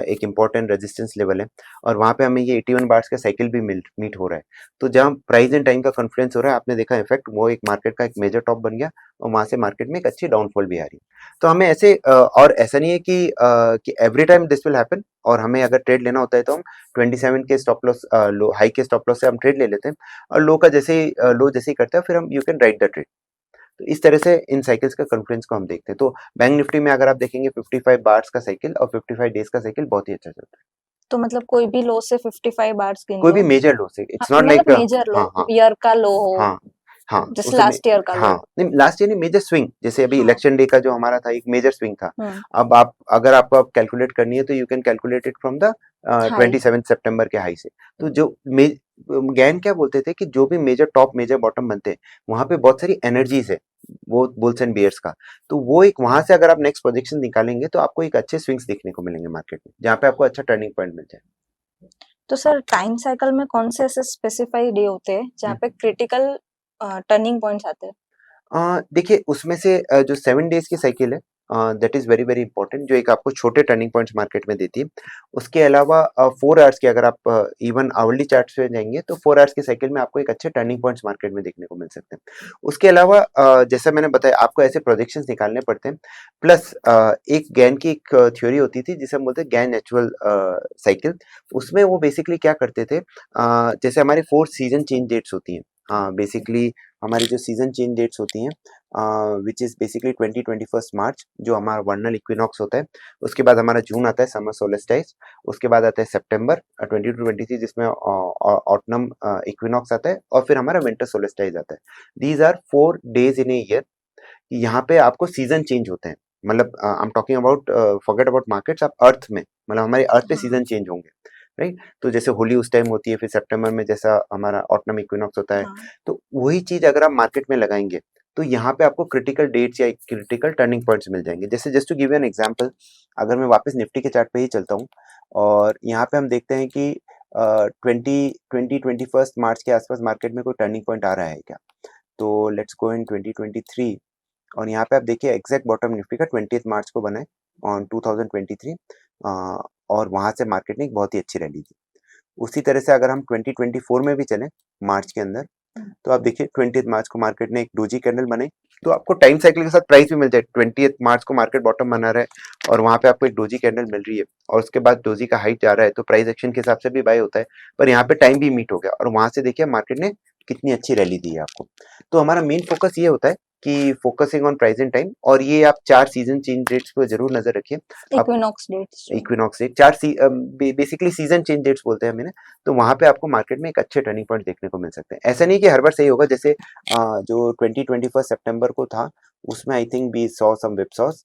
एक इंपॉर्टेंट रेजिस्टेंस लेवल है, और वहाँ पे हमें ये 81 बार्स का साइकिल भी मीट हो रहा है। तो जहाँ प्राइस एंड टाइम का कॉन्फ्लुएंस हो रहा है, आपने देखा इफेक्ट, वो एक मार्केट का एक मेजर टॉप बन गया, और वहां से मार्केट में एक अच्छी डाउनफॉल भी आ रही है। तो हमें ऐसे और ऐसा नहीं है कि every time this will happen, और हमें अगर ट्रेड लेना होता है तो हम 27 के स्टॉप लॉस लो हाई के स्टॉप लॉस से हम ट्रेड ले लेते हैं, और लो का जैसे ही लो जैसे ही करते हैं फिर हम you can write the trade. तो इस तरह से इन साइकिल्स का कॉन्फ्लुएंस को हम देखते हैं। तो बैंक निफ्टी में अगर आप देखेंगे 55 बार्स का साइकिल और 55 डेज का साइकिल बहुत ही अच्छा चलता है। तो मतलब कोई भी लो से 55 बार्स गिन कोई लो। भी मेजर लो से, इट्स नॉट मतलब लाइक मेजर लो, हाँ हाँ ईयर का लो हो, हाँ हाँ जैसे उसे लास्ट ईयर का लो। हाँ नहीं, लास्ट ईयर नहीं, मेजर स्विंग, जैसे अभी हाँ। इलेक्शन डे का जो हमारा था एक मेजर स्विंग था। हम्म। अब आप अगर आपको अब कैलकुलेट करनी है तो you can calculate it from the high. 27 सितंबर के हाई से। तो जो गैन क्या बोलते थे कि जो भी मेजर टॉप मेजर बॉटम बनते हैं वहां पे बहुत सारी एनर्जीज है, वो बुल्स एंड बियर्स का। तो वो एक वहां से अगर आप नेक्स्ट प्रोजेक्शन निकालेंगे तो आपको एक अच्छे स्विंग्स देखने को मिलेंगे मार्केट में, जहाँ पे आपको अच्छा टर्निंग पॉइंट मिल जाए। तो सर टाइम साइकिल में कौन से ऐसे स्पेसिफाइड डे होते हैं जहाँ पे क्रिटिकल टर्निंग पॉइंट्स आते हैं? देखिए उसमें से जो 7 डेज की साइकिल है that is very very important, जो एक आपको छोटे टर्निंग पॉइंट्स मार्केट में देती है। उसके अलावा 4 आवर्स की अगर आप इवन आवरली चार्ट पे जाएंगे तो 4 आवर्स की साइकिल में आपको एक अच्छे टर्निंग पॉइंट्स मार्केट में देखने को मिल सकते हैं। उसके अलावा जैसा मैंने बताया आपको ऐसे प्रोजेक्शंस निकालने पड़ते हैं। प्लस एक गैन की एक थ्योरी होती थी जिसे हम बोलते हैं गैन नेचुरल साइकिल। उसमें वो बेसिकली क्या करते थे, जैसे हमारे 4 सीजन चेंज डेट्स होती हैं, बेसिकली हमारी जो सीजन चेंज डेट्स होती हैं विच इज बेसिकली 21 मार्च जो हमारा वर्नल इक्विनॉक्स होता है। उसके बाद हमारा जून आता है समर सोलेस्टाइस। उसके बाद आता है सितंबर 22-23 जिसमें ऑटनम इक्विनॉक्स आता है, और फिर हमारा विंटर सोलेस्टाइस आता है। These are 4 days in a year, यहाँ पे आपको सीजन चेंज होते हैं। मतलब I am talking about forget about markets, आप अर्थ में मतलब हमारे अर्थ पे सीजन चेंज होंगे, राइट। तो जैसे होली उस टाइम होती है, फिर सितंबर में जैसा हमारा ऑटनम इक्विनॉक्स होता है। हाँ। तो वही चीज अगर आप मार्केट में लगाएंगे तो यहाँ पे आपको क्रिटिकल डेट्स या क्रिटिकल टर्निंग पॉइंट्स मिल जाएंगे। जैसे just to give an example, अगर मैं वापस निफ्टी के चार्ट पे ही चलता हूँ और यहाँ पे हम देखते हैं कि 21 मार्च के आसपास मार्केट में कोई टर्निंग पॉइंट आ रहा है क्या। तो लेट्स गो इन 2023, और यहाँ पे आप देखिए एग्जैक्ट बॉटम निफ्टी का 20 मार्च को बना है ऑन 2023, और वहां से मार्केट ने एक बहुत ही अच्छी रैली दी। उसी तरह से अगर हम 2024 में भी चलें मार्च के अंदर, तो आप देखिए 20 मार्च को मार्केट ने एक डोजी कैंडल बनाई। तो आपको टाइम साइकिल के साथ प्राइस भी मिल जाए। 20 मार्च को मार्केट बॉटम बना रहा है और वहां पे आपको एक डोजी कैंडल मिल रही है, और उसके बाद डोजी का हाइट जा रहा है, तो प्राइस एक्शन के हिसाब से भी बाय होता है। पर यहाँ पे टाइम भी मीट हो गया और वहां से देखिए मार्केट ने कितनी अच्छी रैली दी है आपको। तो हमारा मेन फोकस ये होता है कि focusing on price and time, और ये आप 4 सीजन चेंज डेट्स पे जरूर नजर रखिए। आप इक्विनॉक्स डेट्स जो equinox date 4 basically season change dates बोलते हैं हमने, तो वहां पे आपको मार्केट में एक अच्छे टर्निंग पॉइंट देखने को मिल सकते हैं। ऐसा नहीं कि हर बार सही होगा, जैसे जो 2021 सितंबर को था उसमें I think we saw some whipsaws।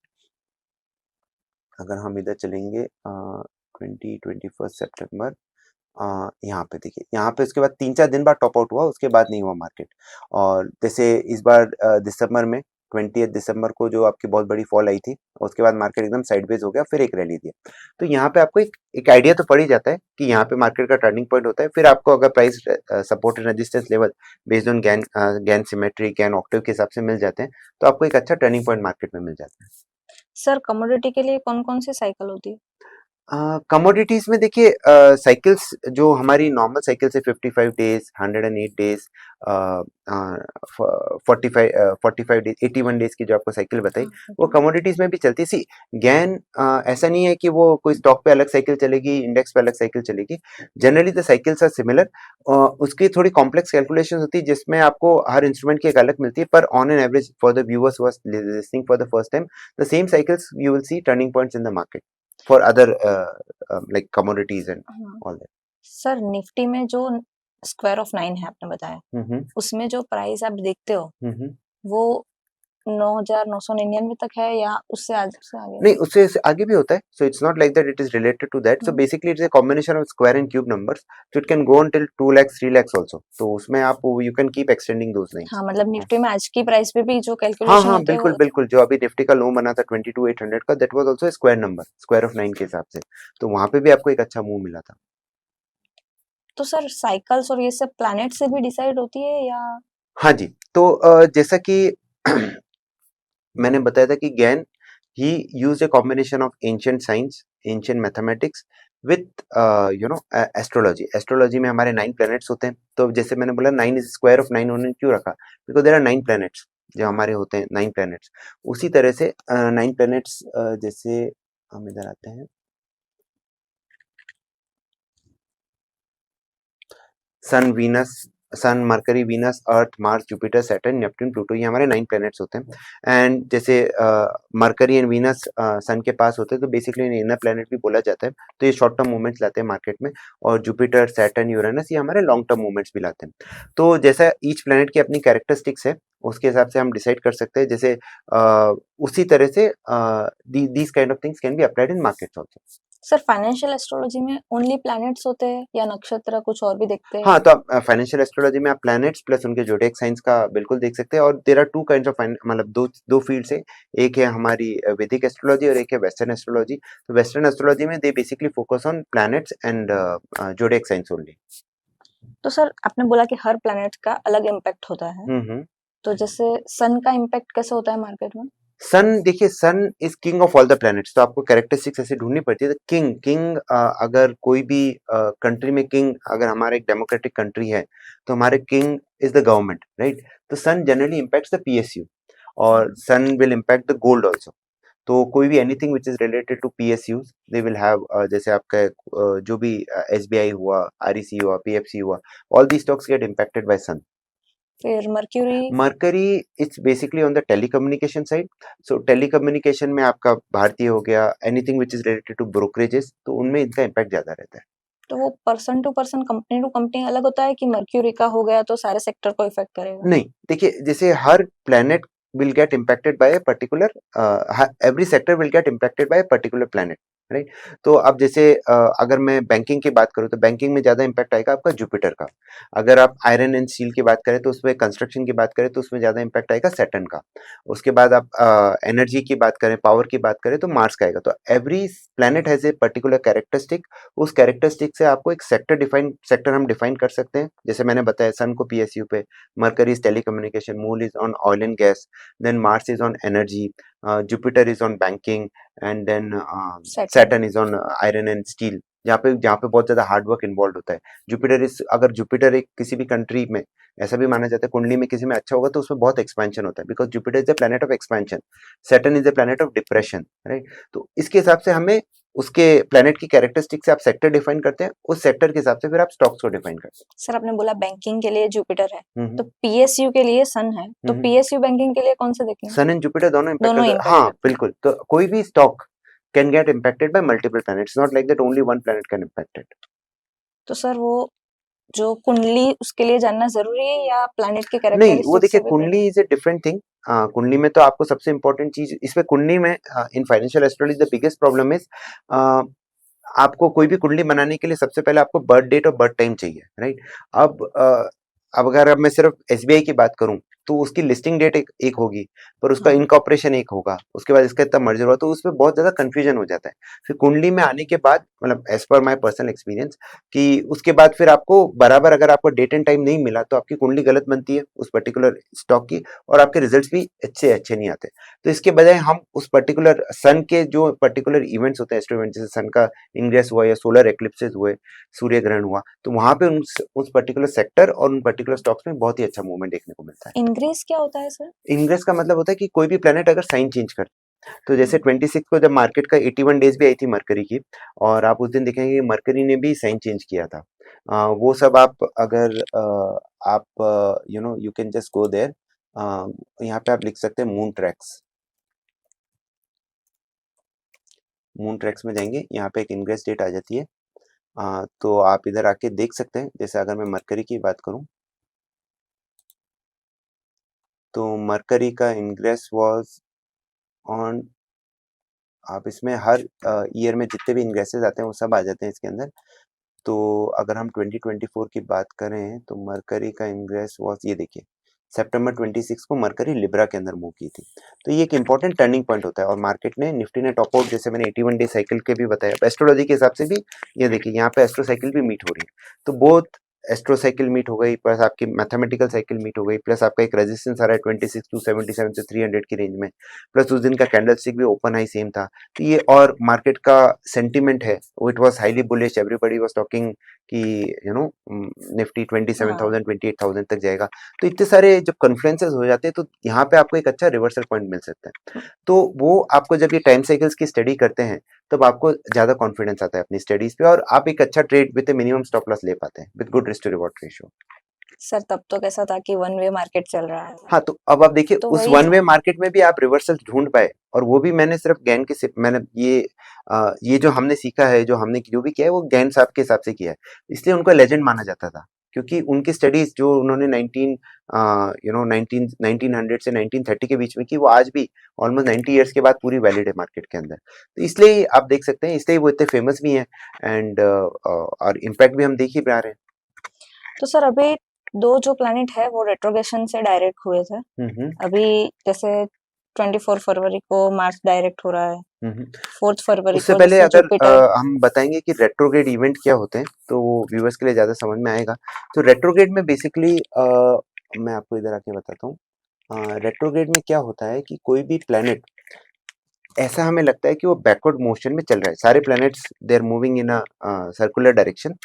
अगर हम इधर चलेंगे 2021 सितंबर, यहाँ पे देखिए, यहाँ पे उसके बाद 3-4 दिन बाद टॉप आउट हुआ, उसके बाद नहीं हुआ मार्केट। और जैसे इस बार दिसंबर में 20 दिसंबर को जो आपकी बहुत बड़ी फॉल आई थी, उसके बाद मार्केट एकदम साइडवेज हो गया, फिर एक रैली दिया। तो यहाँ पे आपको एक आइडिया तो पड़ ही जाता है कि यहाँ पे मार्केट का टर्निंग पॉइंट होता है। फिर आपको अगर price support and resistance level based on Gann symmetry, Gann octave के हिसाब से मिल जाते हैं, तो आपको एक अच्छा टर्निंग पॉइंट मार्केट में मिल जाता है। सर कमोडिटी के लिए कौन कौन सी साइकिल होती है? कमोडिटीज में देखिए, साइकिल्स जो हमारी नॉर्मल साइकिल्स है 55 डेज, 108 डेज, 45 डेज, 81 डेज की जो आपको साइकिल बताई, वो कमोडिटीज में भी चलती है। सी गैन ऐसा नहीं है कि वो कोई स्टॉक पे अलग साइकिल चलेगी, इंडेक्स पे अलग साइकिल चलेगी। Generally the cycles are similar. उसकी थोड़ी कॉम्प्लेक्स कैलकुलेशन होती है जिसमें आपको हर इंस्ट्रूमेंट की एक अलग मिलती है, पर on an average for the viewers who are listening for the first time, the same cycles you will see turning points in the market for other like commodities and हाँ। all that. सर निफ्टी में जो स्क्वायर ऑफ 9 है आपने बताया, हम्म उसमें जो प्राइस आप देखते हो हम्म। वो 9,999 तक है या उससे से आगे? नहीं, उससे आगे भी होता है, so it's not like that it is related to that. So basically it's a combination of square and cube numbers, so it can go until 2 lakhs 3 lakhs also, तो उसमें आप you can keep extending those lines. हाँ मतलब निफ्टी में आज की प्राइस पे भी जो हाँ कैलकुलेशन हाँ होते हैं बिल्कुल वो बिल्कुल, जो अभी निफ्टी का लो बना था 22,800 का, that was also a square number, square of 9 के हिसाब से, तो वहां पे भी आपको एक अच्छा मूव मिला था। तो सर साइकिल्स और ये सब प्लैनेट से भी डिसाइड होती है या? हाँ जी, तो जैसा कि मैंने बताया था कि gain he used a combination of ancient science, ancient mathematics with astrology. Astrology में हमारे 9 planets होते हैं, तो जैसे मैंने बोला 9 is square of 9 उन्होंने क्यों रखा, बिकॉज देयर आर 9 planets जो हमारे होते हैं, 9 planets। उसी तरह से 9 planets, जैसे हम इधर आते हैं, sun Venus, sun Mercury Venus Earth Mars Jupiter Saturn Neptune Pluto, ये हमारे 9 प्लैनेट्स होते हैं। एंड जैसे मरकरी एंड वीनस सन के पास होते हैं, तो बेसिकली इनर प्लैनेट भी बोला जाता है, तो ये शॉर्ट टर्म मूवमेंट्स लाते हैं मार्केट में। और जुपिटर सैटर्न यूरेनस ये हमारे लॉन्ग टर्म मूवमेंट्स भी लाते हैं। तो जैसा ईच प्लैनेट की अपनी कैरेक्टरिस्टिक्स है, उसके हिसाब से हम डिसाइड कर सकते हैं। जैसे उसी तरह से these kind of things can be applied in markets also. Sir financial astrology में ओनली प्लैनेट्स होते हैं या नक्षत्र कुछ और भी देखते हैं? हाँ, तो आप फाइनेंशियल एस्ट्रोलॉजी में आप प्लैनेट्स प्लस उनके ज़ोडिएक साइंस का बिल्कुल देख सकते हैं। और देयर आर 2 काइंड्स ऑफ मतलब दो फील्ड्स हैं। एक है हमारी वैदिक एस्ट्रोलॉजी और एक है वेस्टर्न एस्ट्रोलॉजी। तो वेस्टर्न एस्ट्रोलॉजी में they basically focus on planets and zodiac science only. तो सर आपने बोला कि हर प्लैनेट का अलग इम्पैक्ट होता है, तो जैसे सन का इम्पैक्ट कैसे होता है मार्केट में? सन देखिए, sun is king of all the planets, तो आपको कैरेक्टरिस्टिक्स ऐसे ढूंढनी पड़ती है। तो किंग अगर कोई भी कंट्री में किंग, अगर हमारा एक डेमोक्रेटिक कंट्री है तो हमारे king is the government, right. तो sun generally impacts the PSU, और sun will impact the gold also. तो कोई भी anything which is related to PSU they will have, जैसे आपका जो भी एसबीआई हुआ, आरईसी हुआ, पीएफसी हुआ, all the stocks get impacted by sun. फिर Mercury? Mercury it's basically on the telecommunication side. So telecommunication में आपका भारतीय हो गया, anything which is related to brokerages, तो उनमें इनका इम्पैक्ट ज्यादा रहता है। तो वो person to person, company to company अलग होता है कि मर्क्यूरी का हो गया तो सारे सेक्टर को इफेक्ट करेगा? नहीं, देखिए, जैसे हर planet will get impacted by a particular, every sector will get impacted by a particular planet, right. तो अब जैसे अगर मैं बैंकिंग की बात करूँ तो बैंकिंग में ज्यादा इम्पैक्ट आएगा आपका जुपिटर का। अगर आप आयरन एंड स्टील की बात करें तो उसमें, कंस्ट्रक्शन की बात करें तो उसमें ज्यादा इम्पैक्ट आएगा सैटर्न का। उसके बाद आप एनर्जी की बात करें, पावर की बात करें तो मार्स का आएगा। तो every planet has a particular characteristic, उस कैरेक्टरिस्टिक से आपको एक सेक्टर हम डिफाइन कर सकते हैं। जैसे मैंने बताया, सन को पीएसयू पे, mercury is telecommunication, moon is on oil and gas, then Mars is on energy, Jupiter is on banking, and then Saturn is on iron and steel, जहाँ पे बहुत ज्यादा हार्ड वर्क इन्वॉल्व होता है। जुपिटर इज, अगर जुपिटर एक किसी भी कंट्री में, ऐसा भी माना जाता है कुंडली में किसी में अच्छा होगा तो उसमें बहुत एक्सपेंशन होता है, because Jupiter is the planet of expansion, Saturn is the planet of depression, right. तो इसके हिसाब से हमें उसके प्लैनेट की कैरेक्टरिस्टिक से आप सेक्टर डिफाइन करते हैं, उस सेक्टर के हिसाब से फिर आप स्टॉक्स को डिफाइन करते हैं। सर आपने बोला बैंकिंग के लिए जुपिटर है, हम्म, तो पीएसयू के लिए सन है, तो हम्म। पीएसयू बैंकिंग के लिए कौन सा देखेंगे? सन एंड जुपिटर दोनों इम्पैक्ट दोनों करते हैं, इम्पैक्ट हाँ करते हैं। बिल्कुल। तो कोई भी stock can get impacted bye multiple planets, not like that only one planet can impact it. तो सर वो जो कुंडली उसके लिए जानना जरूरी है या प्लैनेट के नहीं, वो कैरेक्टरिस्टिक्स देखिए से भी पता? कुंडली इज ए डिफरेंट थिंग। कुंडली में तो आपको सबसे इंपॉर्टेंट चीज इसमें कुंडली में, इन financial astrology the biggest problem is, आपको कोई भी कुंडली बनाने के लिए सबसे पहले आपको बर्थ डेट और बर्थ टाइम चाहिए, राइट। अब अगर अब मैं सिर्फ एसबीआई की बात करूं तो उसकी लिस्टिंग डेट एक होगी, पर उसका हाँ। इनकॉर्पोरेशन एक होगा, उसके बाद इसका इतना मर्जर हुआ, तो उसमें बहुत ज्यादा कंफ्यूजन हो जाता है। फिर कुंडली में आने के बाद, मतलब as per my personal experience, कि उसके बाद फिर आपको बराबर अगर आपको डेट एंड टाइम नहीं मिला तो आपकी कुंडली गलत बनती है उस पर्टिकुलर स्टॉक की, और आपके रिजल्ट्स भी अच्छे अच्छे नहीं आते। तो इसके बजाय हम उस पर्टिकुलर सन के जो पर्टिकुलर इवेंट्स होते हैं, एस्ट्रो इवेंट, जैसे सन का इंग्रेस हुआ या सोलर एक्लिप्सेस हुए, सूर्य ग्रहण हुआ, तो वहां पे उस पर्टिकुलर सेक्टर और उन पर्टिकुलर स्टॉक्स में बहुत ही अच्छा मूवमेंट देखने को मिलता है। इंग्रेस क्या होता है सर? इंग्रेस का मतलब होता है कि कोई भी प्लेनेट अगर साइन चेंज कर, तो जैसे 26 को जब मार्केट का 81 डेज भी आई थी मरकरी की, और आप उस दिन देखेंगे कि मरकरी ने भी साइन चेंज किया था। वो सब आप अगर आप you can just go there, यहाँ पे आप लिख सकते हैं मून ट्रैक्स। मून ट्रैक्स में जाएंगे, यहाँ पे एक इंग्रेस डेट आ जाती है। तो आप इधर आके देख सकते हैं, जैसे अगर मैं मरकरी की बात करूं तो मरकरी का इंग्रेस वाज ऑन, आप इसमें हर ईयर में जितने भी इंग्रेसेस आते हैं वो सब आ जाते हैं इसके अंदर। तो अगर हम 2024 की बात करें तो मरकरी का इंग्रेस वाज, ये देखिए सितंबर 26 को मरकरी लिब्रा के अंदर मूव की थी। तो ये एक इंपॉर्टेंट टर्निंग पॉइंट होता है, और मार्केट ने, निफ्टी ने टॉप आउट, जैसे मैंने 81 डे साइकिल के भी बताया, एस्ट्रोलॉजी के हिसाब से भी ये देखिए यहाँ पे एस्ट्रो साइकिल भी मीट हो रही है। तो बोथ एस्ट्रो साइकिल मीट हो गई, प्लस आपकी मैथमेटिकल साइकिल मीट हो गई, प्लस आपका एक रेजिस्टेंस आ रहा है 26 से 300 की रेंज में, प्लस उस दिन का कैंडलस्टिक भी ओपन हाई सेम था। तो ये, और मार्केट का सेंटिमेंट है वो, it was highly bullish, everybody was talking कि निफ्टी हाँ। 27,000 28,000 तक जाएगा। तो इतने सारे जब कॉन्फ्लुएंसेस हो जाते हैं तो यहाँ पे आपको एक अच्छा रिवर्सल पॉइंट मिल सकता है। तो वो आपको जब ये टाइम साइकिल्स की स्टडी करते हैं तब आपको ज्यादा कॉन्फिडेंस आता है अपनी स्टडीज पे, और आप एक अच्छा trade with minimum stop loss ले पाते हैं with good risk to reward ratio. Sir तब तो कैसा था कि वन वे मार्केट चल रहा है, हाँ, तो अब आप देखिए तो उस वही वन वे था। मार्केट में भी आप रिवर्सल ढूंढ पाए, और वो भी मैंने सिर्फ गैन के मैंने ये जो हमने सीखा है, जो हमने जो भी किया है वो गैन साहब के हिसाब से किया है, इसलिए उनको लेजेंड माना जाता था, क्योंकि उनकी स्टडीज जो उन्होंने 1900 से 1930 के बीच में की, वो आज भी ऑलमोस्ट 90 ईयर्स के बाद पूरी वैलिड है मार्केट के अंदर। तो इसलिए आप देख सकते हैं, इसलिए वो इतने फेमस भी हैं, एंड और इम्पैक्ट भी हम देख ही पा रहे तो सर अभी दो जो प्लैनेट है वो रेट्रोगेशन से डायरेक्ट हुए थे। हैं। अभी जैसे 24 फरवरी को मार्स डायरेक्ट हो रहा है, हम्म। 4 फरवरी उससे को पहले जैसे अगर जुपिटर। हम बताएंगे कि रेट्रोग्रेड इवेंट क्या होते हैं तो वो व्यूअर्स के लिए ज़्यादा समझ में आएगा। तो रेट्रोग्रेड में बेसिकली मैं आपको इधर आके बताता हूँ। रेट्रोग्रेड में क्या होता है कि कोई भी प्लैनेट, ऐसा हमें लगता है कि वो बैकवर्ड मोशन में चल रहा है, सारे planets they are moving in a circular direction,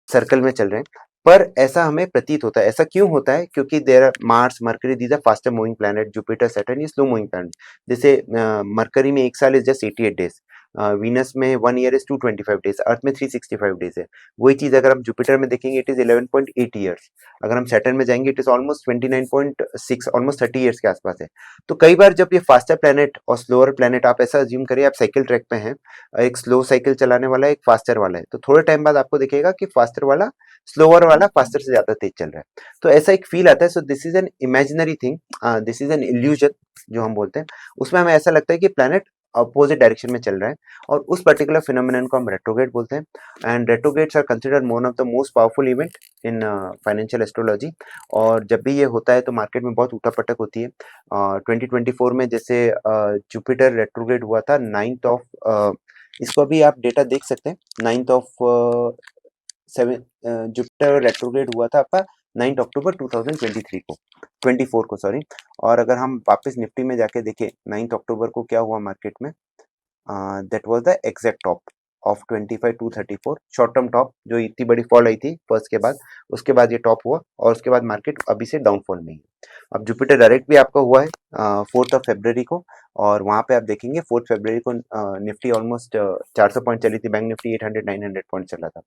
circle में चल रहे हैं, पर ऐसा हमें प्रतीत होता है। ऐसा क्यों होता है? क्योंकि there are Mars, Mercury, these are faster moving planet, Jupiter, Saturn ये स्लो मूविंग प्लैनेट। जैसे मरकरी में एक साल इज जस्ट 88 डेज, वीनस में 1 ईयर इज 225 डेज, अर्थ में 365 डेज है। वही चीज अगर हम जुपिटर में देखेंगे इट इज 11.8 ईयर्स, अगर हम सैटर्न में जाएंगे it is almost 29.6, almost 30 years के आसपास है। तो कई बार जब ये फास्टर प्लैनेट और स्लोअर प्लैनेट, आप ऐसा अज्यूम करिए आप साइकिल ट्रैक पे हैं, एक स्लो साइकिल चलाने वाला है, एक फास्टर वाला है, तो थोड़े टाइम बाद आपको दिखेगा कि फास्टर वाला स्लोअर वाला फास्टर से ज्यादा तेज चल रहा है। तो ऐसा एक फील आता है। So this is an imaginary thing, this is an illusion जो हम बोलते हैं, उसमें हमें ऐसा लगता है कि प्लैनेट अपोजिट डायरेक्शन में चल रहा है, और उस पर्टिकुलर फिनोमिनन को हम रेट्रोग्रेड बोलते हैं। And retrogrades are considered one of the most powerful event in financial astrology. और जब भी ये होता है तो मार्केट में बहुत उठापटक होती है। 2024 में जैसे जुपिटर रेट्रोग्रेड हुआ था 9th ऑफ, इसको भी आप डेटा देख सकते हैं, 9th ऑफ जुपिटर रेट्रोग्रेड हुआ था आपका 9 अक्टूबर 2023 को, 24 को सॉरी। और अगर हम वापस निफ्टी में जाके देखें 9 अक्टूबर को क्या हुआ मार्केट में, that was the exact top. Of 25 to 34, short term top, जो इतनी बड़ी फॉल आई थी फर्स्ट के बाद, उसके बाद ये टॉप हुआ और उसके बाद मार्केट अभी से डाउनफॉल में ही है। अब जुपिटर डायरेक्ट भी आपका हुआ है 4 फरवरी को, और वहां पे आप देखेंगे 4 फरवरी को निफ्टी ऑलमोस्ट 400 पॉइंट चली थी, बैंक निफ्टी 800-900 पॉइंट चला था।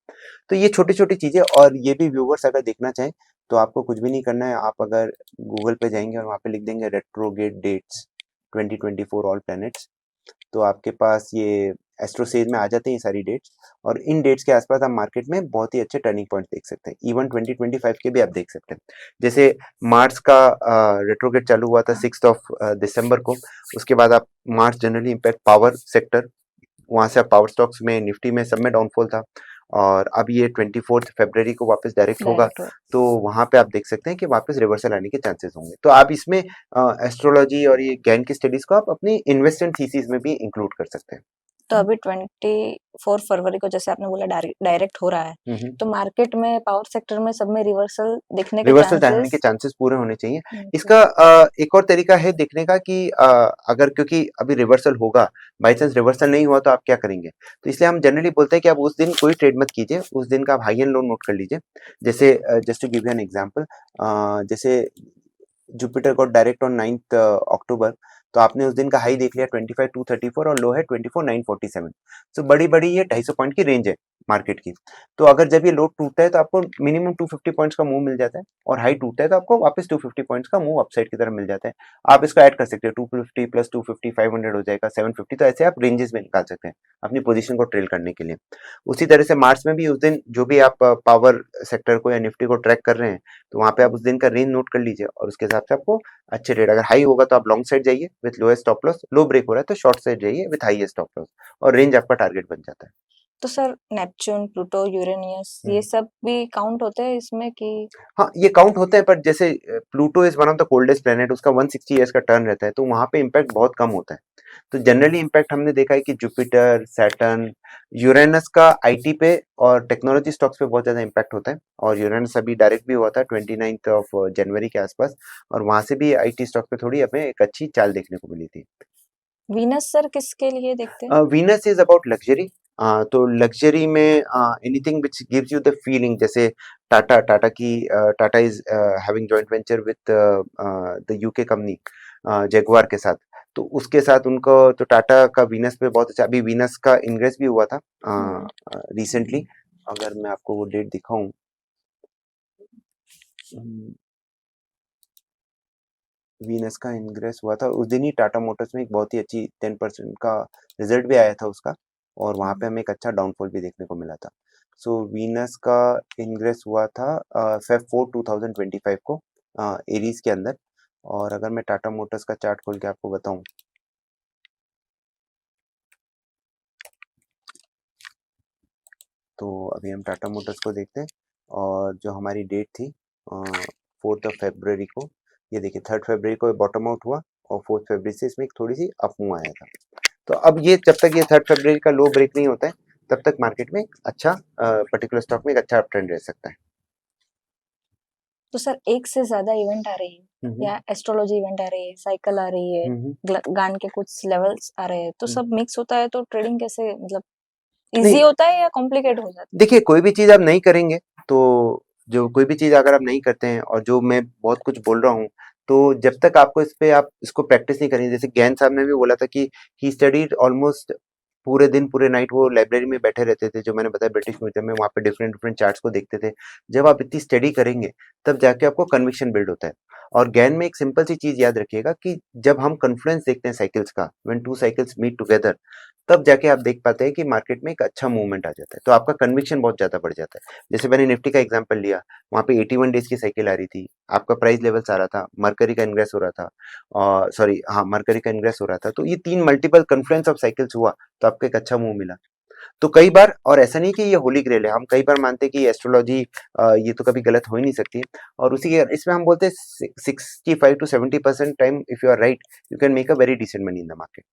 तो ये छोटी छोटी चीजें, और ये भी व्यूवर्स अगर देखना चाहें तो आपको कुछ भी नहीं करना है, आप अगर गूगल पे जाएंगे और वहाँ पे लिख देंगे रेट्रोगेट डेट्स 2024 ऑल प्लैनेट्स, तो आपके पास ये एस्ट्रोसेज में आ जाते हैं ये सारी डेट्स, और इन डेट्स के आसपास आप मार्केट में बहुत ही अच्छे टर्निंग पॉइंट देख सकते हैं। इवन 2025 के भी आप देख सकते हैं। जैसे मार्च का रेट्रोगेट चालू हुआ था 6 दिसंबर को, उसके बाद आप मार्च जनरली इम्पैक्ट पावर सेक्टर, वहां से आप पावर स्टॉक्स में, निफ्टी में, सब में डाउनफॉल था, और अब ये 24 फरवरी को वापस डायरेक्ट होगा, डायरेक्ट हुआ। तो वहां पे आप देख सकते हैं कि वापस रिवर्सल आने के चांसेस होंगे। तो आप इसमें एस्ट्रोलॉजी और ये गैन की स्टडीज को आप अपनी इन्वेस्टमेंट थीसिस में भी इंक्लूड कर सकते हैं। तो अभी 24 फरवरी को जैसे आपने बोला डायरेक्ट हो रहा है, तो मार्केट में पावर सेक्टर में सब में रिवर्सल देखने के रिवर्सल आने के चांसेस। चांसेस पूरे होने चाहिए। इसका एक और तरीका है देखने का कि अगर, क्योंकि अभी रिवर्सल होगा, बाई चांस रिवर्सल नहीं हुआ तो आप क्या करेंगे, तो इसलिए हम जनरली बोलते हैं कि आप उस दिन कोई ट्रेड मत कीजिए, उस दिन का आप हाई एंड लो नोट कर लीजिए। जैसे just to give you an example, जैसे Jupiter got direct on 9th October, तो आपने उस दिन का हाई देख लिया 25,234 और लो है 24,947। सो बड़ी बड़ी ये 250 पॉइंट की रेंज है मार्केट की। तो अगर जब ये लो टूटता है तो आपको मिनिमम 250 पॉइंट्स का मूव मिल जाता है, और हाई टूटता है तो आपको वापस 250 पॉइंट्स का मूव अपसाइड की तरफ मिल जाता है। आप इसको ऐड कर सकते हैं, 250 प्लस 250 500 हो जाएगा 750, तो ऐसे आप रेंजेस में निकाल सकते हैं अपनी पोजीशन को ट्रेल करने के लिए। उसी तरह से मार्च में भी उस दिन जो भी आप पावर सेक्टर को या निफ्टी को ट्रैक कर रहे हैं, तो वहां पे आप उस दिन का रेंज नोट कर लीजिए, और उसके हिसाब से आपको अच्छे रेट, अगर हाई होगा तो आप लॉन्ग साइड जाइए with lowest stop loss, low break हो रहा है तो शॉर्ट साइड जाइए विथ हाईएस्ट स्टॉप लॉस, और रेंज आपका टारगेट बन जाता है। तो सर नेपच्यून, प्लूटो, यूरेनियस ये सब भी काउंट होते हैं इसमें कि? हाँ, ये काउंट होते हैं, पर जैसे Pluto is one of the coldest planet, उसका 160 ईयर्स का टर्न रहता है, तो वहां पे इम्पैक्ट बहुत कम होता है। तो जनरली इम्पैक्ट हमने देखा है कि जुपिटर, सैटर्न, यूरेनस का आईटी पे और टेक्नोलॉजी स्टॉक्स पे बहुत ज्यादा इम्पैक्ट होता है, और यूरेनस अभी डायरेक्ट भी हुआ था 29 जनवरी के आसपास, और वहां से भी आईटी स्टॉक पे थोड़ी हमें एक अच्छी चाल देखने को मिली थी। वीनस सर किसके लिए देखते हैं? Venus is about luxury. तो लग्जरी में anything which gives you the feeling, जैसे टाटा की, Tata is having joint venture with the UK company Jaguar के साथ, तो उसके साथ उनको, तो टाटा का वीनस पे बहुत अच्छा, अभी वीनस का इंग्रेस भी हुआ था रिसेंटली, अगर मैं आपको वो डेट दिखाऊं, वीनस का इंग्रेस हुआ था उस दिन ही टाटा मोटर्स में एक बहुत ही अच्छी 10% का रिजल्ट भी आया था उसका, और वहां पे हमें एक अच्छा डाउनफॉल भी देखने को मिला था। सो वीनस का इंग्रेस हुआ था Feb 4 2025 को एरीज के अंदर, और अगर मैं टाटा मोटर्स का चार्ट खोल के आपको बताऊं, तो अभी हम टाटा मोटर्स को देखते हैं, और जो हमारी डेट थी 4 फरवरी को, ये देखिए 3 फरवरी को बॉटम आउट हुआ, और 4 फरवरी से इसमें एक थोड़ी सी अप मूव आया था। तो अब ये जब तक ये 3 फरवरी का लो ब्रेक नहीं होता है, तब तक मार्केट में अच्छा, पर्टिकुलर स्टॉक में एक अच्छा अप ट्रेंड रह सकता है। तो सर एक से ज्यादा इवेंट आ रही है या एस्ट्रोलॉजी इवेंट आ रही है, साइकिल आ रही है, गान के कुछ लेवल्स आ रहे हैं, तो सब मिक्स होता है, तो ट्रेडिंग कैसे, मतलब इजी नहीं, होता है या कॉम्प्लिकेट हो जाता देखिए कोई भी चीज आप नहीं करेंगे, तो जो कोई भी चीज अगर आप नहीं करते हैं, और जो मैं बहुत कुछ बोल रहा हूँ, तो जब तक आपको इस पे आप इसको प्रैक्टिस नहीं करेंगे, जैसे ज्ञान साहब ने भी बोला था कि ही स्टडीड ऑलमोस्ट पूरे दिन पूरे नाइट वो लाइब्रेरी में बैठे रहते थे, जो मैंने बताया ब्रिटिश म्यूजियम में, वहाँ पे डिफरेंट डिफरेंट चार्ट्स को देखते थे। जब आप इतनी स्टडी करेंगे तब जाके आपको कन्विक्शन बिल्ड होता है। और ज्ञान में एक सिंपल सी चीज याद रखिएगा कि जब हम कन्फ्लुएंस देखते हैं साइकिल्स का, when two cycles meet together, तब जाके आप देख पाते हैं कि मार्केट में एक अच्छा मूवमेंट आ जाता है, तो आपका कन्विक्शन बहुत ज्यादा बढ़ जाता है। जैसे मैंने निफ्टी का एग्जांपल लिया, वहां पे 81 डेज की साइकिल आ रही थी, आपका प्राइस लेवल्स आ रहा था, मरकरी का इंग्रेस हो रहा था, और सॉरी हाँ, मरकरी का इंग्रेस हो रहा था, तो ये तीन मल्टीपल कन्फ्लुएंस ऑफ साइकिल्स हुआ, तो आपको एक अच्छा मूव मिला। तो कई बार, और ऐसा नहीं कि ये होली ग्रेल है, हम कई बार मानते हैं कि एस्ट्रोलॉजी ये तो कभी गलत हो ही नहीं सकती, और उसी के इसमें हम बोलते हैं 65 to 70% time if you are right, you can make a very decent money in the market.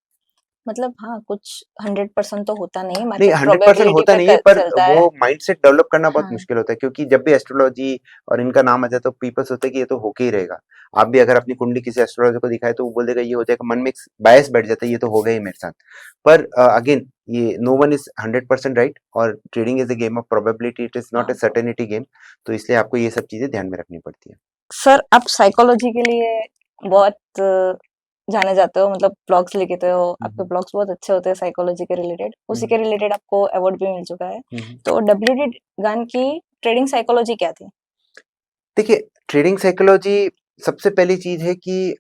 मतलब हाँ, कुछ 100% तो होता नहीं, नहीं, मार्केट 100% प्रोबेबिलिटी होता पे नहीं है, पर चलता वो है। माइंडसेट डेवलप करना बहुत हाँ, मुश्किल होता है, क्योंकि जब भी एस्ट्रोलॉजी और इनका नाम आ जाए तो पीपल सोचते हैं कि ये तो होके ही रहेगा। आप भी अगर अपनी कुंडली किसी एस्ट्रोलॉजर को दिखाए तो वो बोल देगा ये हो जाएगा, मन में एक बायस बैठ जाता है, ये तो हो गया ही मेरे साथ। पर अगेन, ये नो वन इज 100% राइट, और trading is a game of probability, it is not हाँ। ए सर्टेनिटी गेम। तो इसलिए आपको ये सब चीजें ध्यान में रखनी पड़ती है। सर, आप साइकोलॉजी के लिए बहुत जाने जाते हो, मतलब ब्लॉग्स लिखते हो, आपके हम्म, ब्लॉग्स बहुत अच्छे होते हैं साइकोलॉजी के रिलेटेड, उसी के हम्म, रिलेटेड आपको अवार्ड भी मिल चुका है। हम्म। तो डब्ल्यूडी गन की ट्रेडिंग साइकोलॉजी क्या थी? देखिए, ट्रेडिंग साइकोलॉजी, सबसे पहली चीज है कि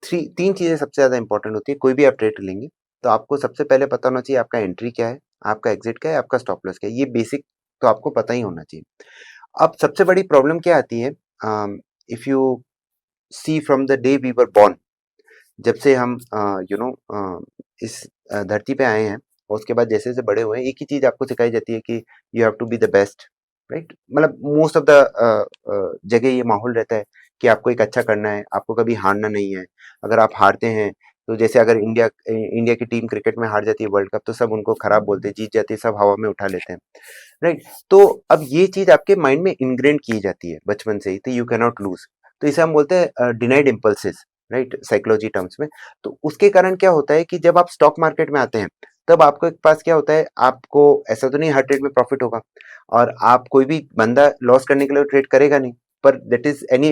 तीन चीजें सबसे ज्यादा इंपॉर्टेंट होती है। कोई भी आप ट्रेड लेंगे तो आपको सबसे पहले पता होना चाहिए आपका एंट्री क्या है, आपका एग्जिट क्या है, आपका स्टॉप लॉस क्या है। ये बेसिक तो आपको पता ही होना चाहिए। अब सबसे बड़ी प्रॉब्लम क्या आती है, if you see from the day we were born, जब से हम इस धरती पे आए हैं, और उसके बाद जैसे जैसे बड़े हुए हैं, एक ही चीज आपको सिखाई जाती है कि you have to be the best, right. मतलब मोस्ट ऑफ द जगह ये माहौल रहता है कि आपको एक अच्छा करना है, आपको कभी हारना नहीं है। अगर आप हारते हैं तो जैसे अगर इंडिया की टीम क्रिकेट में हार जाती है वर्ल्ड कप, तो सब उनको खराब बोलते हैं, जीत जाती है सब हवा में उठा लेते हैं, राइट। तो अब ये चीज आपके माइंड में इनग्रेन की जाती है बचपन से ही, तो यू कैन नॉट लूज। तो इसे हम बोलते हैं denied impulses, right, psychology terms में। तो उसके कारण क्या होता है कि जब आप स्टॉक मार्केट में आते हैं, तब आपको एक पास क्या होता है, आपको ऐसा तो नहीं हर ट्रेड में प्रॉफिट होगा, और आप कोई भी बंदा लॉस करने के लिए ट्रेड करेगा नहीं। पर that is any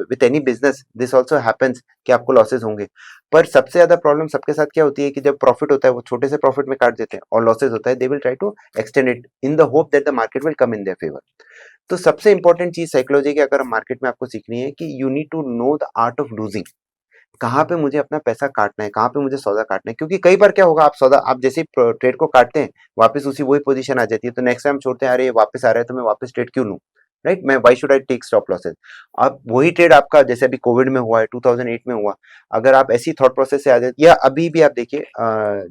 with any business this also happens कि आपको लॉसेस होंगे। पर सबसे ज्यादा प्रॉब्लम सबके साथ क्या होती है कि जब प्रॉफिट होता है वो छोटे से प्रॉफिट में काट देते हैं, और लॉसेस होता है they will try to extend it in the hope that the market will come in their favour. तो सबसे इंपॉर्टेंट चीज साइकोलॉजी की अगर मार्केट में आपको सीखनी है कि you need to know the art of losing. कहाँ पे मुझे अपना पैसा काटना है, कहाँ पे मुझे सौदा काटना है, क्योंकि कई बार क्या होगा, आप सौदा आप जैसे ही ट्रेड को काटते हैं, वापस उसी वही पोजीशन आ जाती है, तो नेक्स्ट टाइम छोड़ते हैं, अरे ये वापस आ रहा है तो मैं वापस ट्रेड क्यों लूं, राइट। मैं why should I take stop losses. अब वही ट्रेड आपका जैसे अभी कोविड में हुआ है, 2008 में हुआ, अगर आप ऐसी थॉट प्रोसेस से आ जाए, या अभी भी आप देखिए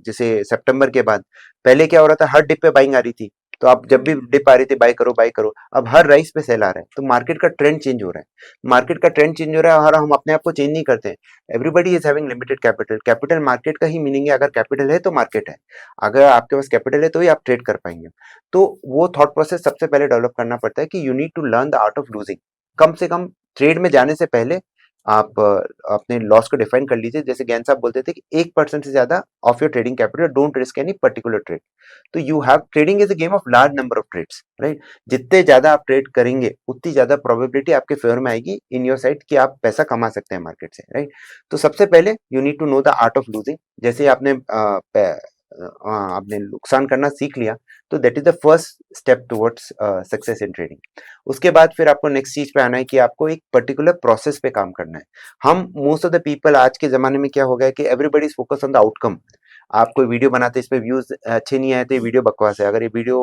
जैसे सितंबर के बाद, पहले क्या हो रहा था, हर डिप पे बाइंग आ रही थी, तो आप जब भी डिप आ रही थी बाय करो बाय करो। अब हर राइस पे सेल आ रहा है, तो मार्केट का ट्रेंड चेंज हो रहा है, मार्केट का ट्रेंड चेंज हो रहा है, और हम अपने आप को चेंज नहीं करते हैं। Everybody is having limited capital. Capital market का ही मीनिंग है, अगर कैपिटल है तो मार्केट है, अगर आपके पास कैपिटल है तो ही आप ट्रेड कर पाएंगे। तो वो थॉट प्रोसेस सबसे पहले डेवलप करना पड़ता है कि you need to learn the art of losing. कम से कम ट्रेड में जाने से पहले आप अपने लॉस को डिफाइन कर लीजिए। जैसे ज्ञान साहब बोलते थे कि 1% से ज्यादा of your trading capital, don't risk any particular trade. तो you have, trading is a game of large number of trades, right. जितने ज्यादा आप ट्रेड करेंगे उतनी ज्यादा प्रोबेबिलिटी आपके फेवर में आएगी इन योर साइड कि आप पैसा कमा सकते हैं मार्केट से, राइट। तो सबसे पहले you need to know the art of losing. जैसे ही आपने नुकसान करना सीख लिया, तो that is the first step towards success in trading. उसके बाद फिर आपको नेक्स्ट चीज पे आना है कि आपको एक पर्टिकुलर प्रोसेस पे काम करना है। हम मोस्ट ऑफ द पीपल आज के जमाने में क्या हो गया है कि everybody is focus on the outcome. आप कोई वीडियो बनाते हैं, इस पे व्यूज अच्छे नहीं आए तो ये वीडियो बकवास है। अगर ये वीडियो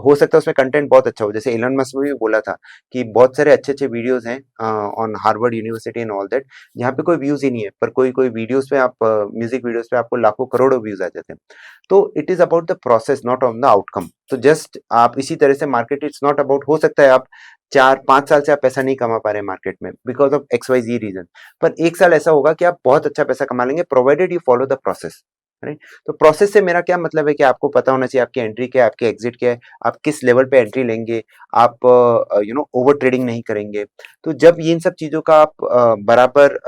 हो सकता है उसमें कंटेंट बहुत अच्छा हो, जैसे एलन मस्क ने भी बोला था कि बहुत सारे अच्छे अच्छे वीडियोस हैं on Harvard university and all that, जहाँ पे कोई व्यूज ही नहीं है, पर कोई कोई वीडियोस पे आप म्यूजिक वीडियोस पे आपको लाखों करोड़ों व्यूज आ जाते हैं। तो it is about the process, not on the outcome. तो जस्ट आप इसी तरह से मार्केट, इट्स नॉट अबाउट, हो सकता है आप 4-5 साल से आप पैसा नहीं कमा पा रहे मार्केट में बिकॉज ऑफ XYZ रीजन, पर एक साल ऐसा होगा कि आप बहुत अच्छा पैसा कमा लेंगे, provided you follow the process, right. तो प्रोसेस से मेरा क्या मतलब है कि आपको पता होना चाहिए आपकी एंट्री क्या है, आपकी एग्जिट क्या है, आप किस लेवल पे एंट्री लेंगे, आप ओवर ट्रेडिंग नहीं करेंगे। तो जब इन सब चीजों का आप बराबर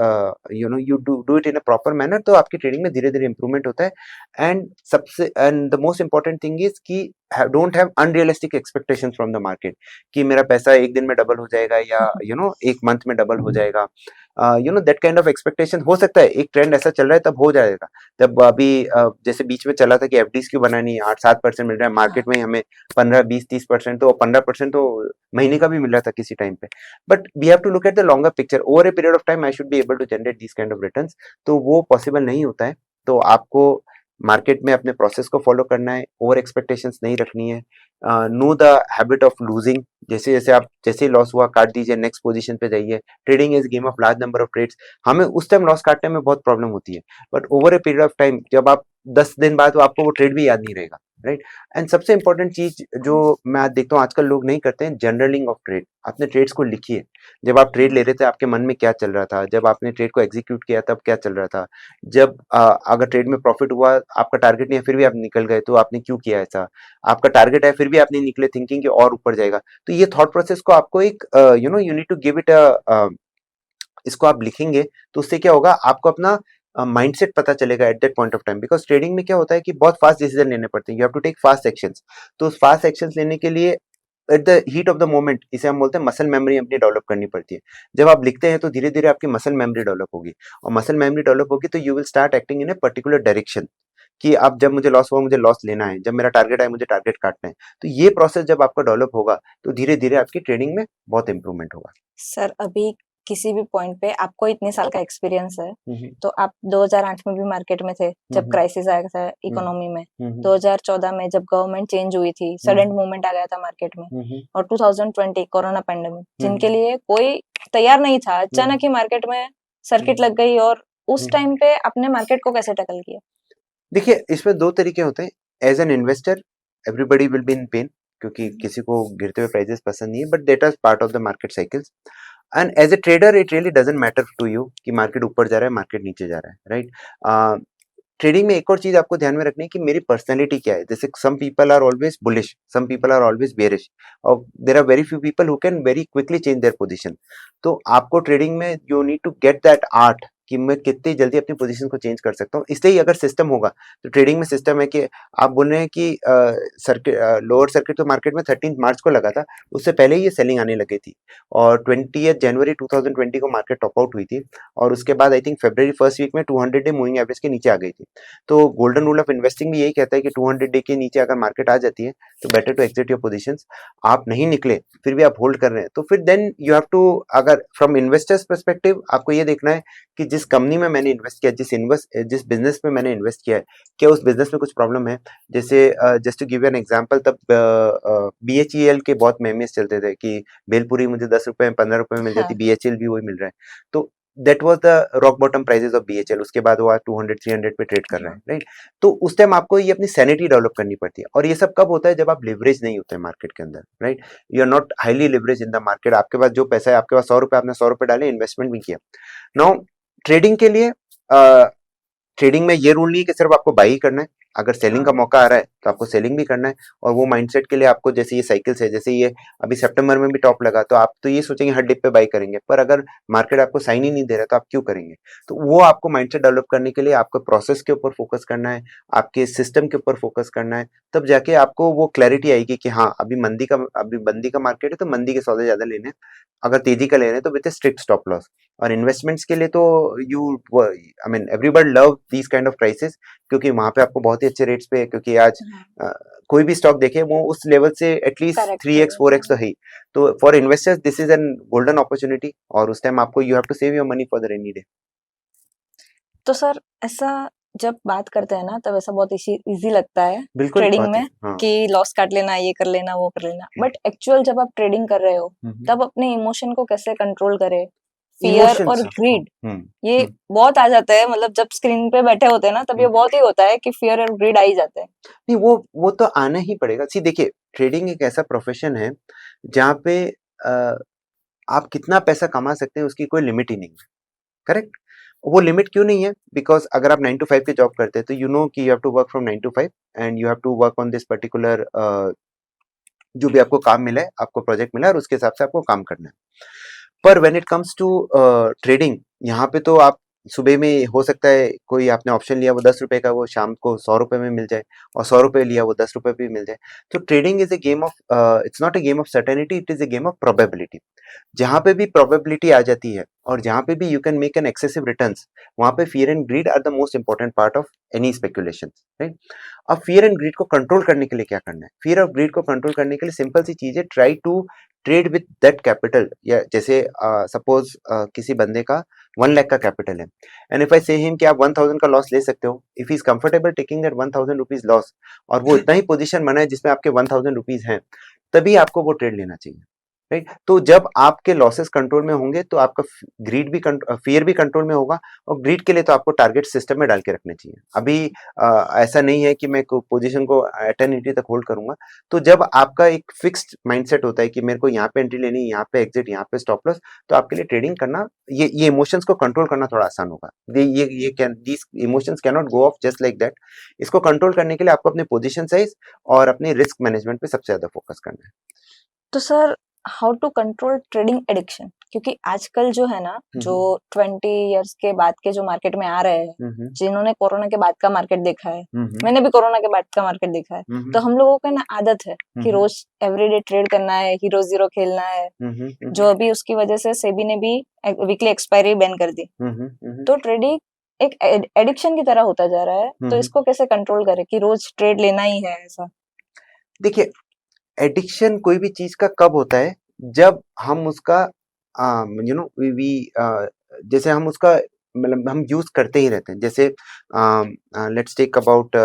you do it in a proper manner, तो आपकी ट्रेडिंग में धीरे धीरे इंप्रूवमेंट होता है। And the most important thing is कि don't have unrealistic expectations from the market कि मेरा पैसा एक दिन में डबल हो जाएगा, या एक मंथ में डबल हो जाएगा। दैट काइंड ऑफ एक्सपेक्टेशन, हो सकता है एक ट्रेंड ऐसा चल रहा है तब हो जाएगा। जब अभी जैसे बीच में चला था कि एफडीज क्यों बनानी है, 8-7% मिल रहा है हाँ। मार्केट में हमें, 15-20-30%, तो 15% तो महीने का भी मिल रहा था किसी टाइम पे। But we have to look at the longer picture, over a period of time I should be able to generate this kind of returns. तो वो पॉसिबल नहीं होता है। तो आपको मार्केट में अपने प्रोसेस को फॉलो करना है, ओवर एक्सपेक्टेशंस नहीं रखनी है। Know the habit of losing, जैसे जैसे आप जैसे ही लॉस हुआ काट दीजिए, नेक्स्ट पोजीशन पे जाइए। Trading is game of large number of trades. हमें उस टाइम लॉस काटने में बहुत प्रॉब्लम होती है, but over a period of time, जब आप 10 दिन बाद, तो आपको वो ट्रेड भी याद नहीं रहेगा, राइट। एंड सबसे इंपॉर्टेंट चीज जो मैं आज देखता हूँ आजकल लोग नहीं करते हैं, जर्नलिंग ऑफ ट्रेड। अपने ट्रेड्स को लिखिए। जब आप ट्रेड ले रहे थे आपके मन में क्या चल रहा था, जब आपने ट्रेड को एग्जीक्यूट किया तब क्या चल रहा था, जब अगर ट्रेड में प्रॉफिट हुआ, आपका टारगेट नहीं है फिर भी आप निकल गए, तो आपने क्यों किया ऐसा, आपका टारगेट है फिर भी आप नहीं निकले थिंकिंग कि और ऊपर जाएगा। तो ये थॉट प्रोसेस को आपको एक you need to give it इसको आप लिखेंगे तो उससे क्या होगा, आपको अपना माइंडसेट पता चलेगा eight that point of time. Because trading में क्या होता है कि बहुत फास्ट डिसीजन लेने पड़ते हैं, you have to take fast actions. तो उस फास्ट एक्शंस लेने के लिए at the heat of the moment, इसे हम बोलते हैं मसल मेमोरी अपनी डेवलप करनी पड़ती है। जब आप लिखते हैं तो धीरे धीरे आपकी मसल मेमोरी डेवलप होगी, और मसल मेमोरी डेवलप होगी तो you will start acting in a particular direction, कि अब जब मुझे लॉस हुआ मुझे लॉस लेना है, जब मेरा टारगेट आए मुझे टारगेट काटना है। तो ये प्रोसेस जब आपका डेवलप होगा तो धीरे धीरे आपकी ट्रेडिंग में बहुत इंप्रूवमेंट होगा। सर अभी किसी भी पॉइंट पे आपको इतने साल का एक्सपीरियंस है, हम्म, तो आप 2008 में भी मार्केट में थे जब हम्म, क्राइसिस आया था हम्म, इकोनॉमी में, हम्म, 2014 में जब गवर्नमेंट चेंज हुई थी, सडन मूवमेंट आ गया था मार्केट में, हम्म, और 2020 कोरोना पैंडेमिक, जिनके हम्म, लिए कोई तैयार नहीं था, अचानक हम्म, ही मार्केट में सर्किट लग गई, और उस हम्म। टाइम पे अपने मार्केट को कैसे टैकल किया? देखिए, इसमें दो तरीके होते हैं। As an investor everybody will be in pain, क्योंकि किसी को गिरते हुए प्राइजेस पसंद नहीं है, but that is part of the market cycles. And as a trader it really doesn't matter to you कि मार्केट ऊपर जा रहा है मार्केट नीचे जा रहा है, राइट। ट्रेडिंग में एक और चीज आपको ध्यान में रखनी है कि मेरी पर्सनैलिटी क्या है। जैसे some people are always bullish, some people are always bearish, और there are very few people who can very quickly change their position. तो आपको ट्रेडिंग में you need to get that art कि मैं कितनी जल्दी अपनी पोजीशन को चेंज कर सकता हूँ। इसलिए ही अगर सिस्टम होगा, तो ट्रेडिंग में सिस्टम है कि आप बोल रहे हैं कि सर्किट, लोअर सर्किट तो मार्केट में 13 मार्च को लगा था, उससे पहले ही ये सेलिंग आने लगी थी, और 20 जनवरी 2020 को मार्केट टॉप आउट हुई थी, और उसके बाद आई थिंक फरवरी फर्स्ट वीक में 200 डे मूविंग एवरेज के नीचे आ गई थी। तो गोल्डन रूल ऑफ इन्वेस्टिंग भी यही कहता है कि 200 डे के नीचे अगर मार्केट आ जाती है तो better to exit your positions. आप नहीं निकले फिर भी आप होल्ड कर रहे हैं, तो फिर देन यू हैव टू, अगर फ्रॉम इन्वेस्टर्स पर्सपेक्टिव आपको ये देखना है कि जिस कंपनी में मैंने इन्वेस्ट किया, जिस बिजनेस में मैंने इन्वेस्ट किया है, क्या उस बिजनेस में कुछ प्रॉब्लम है। जैसे just to give an example, तब BHEL के बहुत मेमेस चलते थे कि भेलपुरी मुझे 10 रुपए में 15 रुपए में मिल हाँ। जाती, BHEL भी वही मिल रहा है। तो that was the rock bottom prices of BHEL। उसके बाद वो आज 200-300 पे ट्रेड कर रहे हैं, राइट। तो उस टाइम आपको ये अपनी सैनिटी डेवलप करनी पड़ती है, और ये सब कब होता है, जब आप लिवरेज नहीं होते मार्केट के अंदर, right. You are not highly leverage in the market. आपके पास जो पैसा है, आपके पास 100 रुपए, आपने 100 रुपए डाले, इन्वेस्टमेंट भी किया। नाउ ट्रेडिंग के लिए ट्रेडिंग में ये रूल नहीं है कि सिर्फ आपको बाई ही करना है। अगर सेलिंग का मौका आ रहा है तो आपको सेलिंग भी करना है, और वो माइंडसेट के लिए आपको, जैसे ये साइकिल्स है, जैसे ये अभी सितंबर में भी टॉप लगा, तो आप तो ये सोचेंगे हर डिप पे बाई करेंगे, पर अगर मार्केट आपको साइन ही नहीं दे रहा तो आप क्यों करेंगे। तो वो आपको माइंडसेट डेवलप करने के लिए आपको प्रोसेस के ऊपर फोकस करना है, आपके सिस्टम के ऊपर फोकस करना है। तब जाके आपको वो क्लैरिटी आएगी कि हाँ, अभी मंदी का मार्केट है तो मंदी के सौदे ज्यादा लेने हैं। अगर तेजी का ले रहे हैं तो with A strict stop loss. और इन्वेस्टमेंट्स के लिए तो you, I mean everybody love these kind of prices, क्योंकि वहां पे आपको बहुत ही अच्छे रेट्स पे, क्योंकि आज हाँ, कोई भी स्टॉक देखे वो उस लेवल से एटलीस्ट करेक्ट हो 3x गया 4x था। तो है ही। तो for investors this is an golden opportunity, और उस टाइम आपको, you have to save your money for the rainy day. तो सर ऐसा जब बात करते हैं ना, तब ऐसा बहुत इजी लगता है बिल्कुल ट्रेडिंग बात है, में हाँ। कि लॉस काट लेना, ये कर लेना, वो कर लेना, बट एक्चुअल जब आप ट्रेडिंग कर रहे हो तब अपने इमोशन को कैसे कंट्रोल करें? फियर और इमोशंस, ग्रीड, ये हम्म। बहुत आ जाता है, मतलब जब स्क्रीन पे बैठे होते हैं ना, तब ये बहुत ही होता है कि फियर और ग्रीड आ ही जाते हैं। नहीं, वो तो आना ही पड़ेगा। सी देखिए, ट्रेडिंग एक ऐसा प्रोफेशन है जहाँ पे अ, आप कितना पैसा कमा सकते हैं उसकी कोई लिमिट ही नहीं है, करेक्ट। वो लिमिट क्यों नहीं है, बिकॉज अगर आप 9 to 5 की जॉब करते हैं तो यू नो कि you have to work from 9 to 5, and you have to work on this particular, जो भी आपको काम मिला है, आपको प्रोजेक्ट मिला है, और उसके हिसाब से आपको काम करना है। पर when it comes to trading, यहाँ पे तो आप सुबह में हो सकता है कोई आपने ऑप्शन लिया वो 10 रुपए का, वो शाम को 100 रुपए में मिल जाए, और 100 रुपए लिया वो 10 रुपए भी मिल जाए। तो trading is A game of, it's not a game of certainty, it is a game of probability. जहां पे भी प्रोबेबिलिटी आ जाती है, और जहां पे भी you can make an excessive returns, वहां पे fear and greed are the most important part of any speculation, right. अब फियर एंड ग्रीड को कंट्रोल करने के लिए क्या करना है? फियर और ग्रीड को कंट्रोल करने के लिए सिंपल सी चीज है, try to trade with that capital. या जैसे सपोज किसी बंदे का 1 लाख का कैपिटल है, एंड इफ आई से हिम कि आप 1000 का लॉस ले सकते हो, if he is comfortable taking that 1000 rupees loss, और वो इतना ही पोजीशन बना है जिसमें आपके 1000 रुपीज हैं, तभी आपको वो ट्रेड लेना चाहिए। राइट? तो जब आपके लॉसेस कंट्रोल में होंगे तो आपका ग्रीड भी फियर भी कंट्रोल में होगा, और ग्रीड के लिए तो आपको टारगेट सिस्टम में डाल के रखने चाहिए। अभी ऐसा नहीं है कि मैं पोजीशन को एटर्निटी तक होल्ड करूंगा। तो जब आपका एक फिक्स्ड माइंडसेट होता है कि मेरे को यहाँ पे एंट्री लेनी है, यहाँ पे एग्जिट, यहाँ पे स्टॉप लॉस, तो आपके लिए ट्रेडिंग करना, ये इमोशंस को कंट्रोल करना थोड़ा आसान होगा। ये can these emotions can not go off just like that. इसको कंट्रोल करने के लिए आपको अपने पोजीशन साइज और अपने रिस्क मैनेजमेंट पे सबसे ज्यादा फोकस करना है। तो sir, how to control trading addiction? क्योंकि आजकल जो है ना, जो 20 इयर्स के बाद के जो मार्केट में आ रहे हैं, जिन्होंने कोरोना के बाद का मार्केट देखा है, मैंने भी कोरोना के बाद का मार्केट देखा है, तो हम लोगों का ना आदत है कि रोज एवरीडे ट्रेड करना है, हीरो जीरो खेलना है, जो अभी उसकी वजह से सेबी ने भी वीकली एक्सपायरी बैन कर दी। तो ट्रेडिंग एक एडिक्शन की तरह होता जा रहा है, तो इसको कैसे कंट्रोल करें कि रोज ट्रेड लेना ही है ऐसा? देखिए, एडिक्शन कोई भी चीज का कब होता है, जब हम उसका यू नो वी जैसे हम उसका मतलब हम यूज करते ही रहते हैं। जैसे लेट्स टेक अबाउट,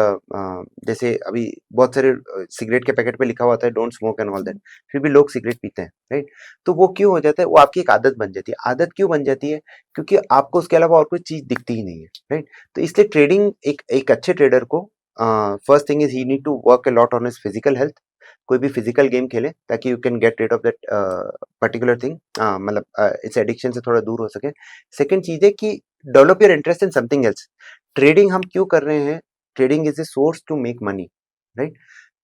जैसे अभी बहुत सारे सिगरेट के पैकेट पे लिखा हुआ था don't smoke and all that, फिर भी लोग सिगरेट पीते हैं, राइट? तो वो क्यों हो जाता है? वो आपकी एक आदत बन जाती है। आदत क्यों बन जाती है? क्योंकि आपको उसके अलावा और कोई चीज दिखती ही नहीं है, राइट? तो इसलिए ट्रेडिंग, एक अच्छे ट्रेडर को first thing is he need to work a lot on his physical health. कोई भी फिजिकल गेम खेले ताकि you can get rid of that particular thing, मतलब इस एडिक्शन से थोड़ा दूर हो सके। सेकंड चीज है कि develop your interest in something else. Trading हम क्यों कर रहे हैं? Trading is a source to make money, right?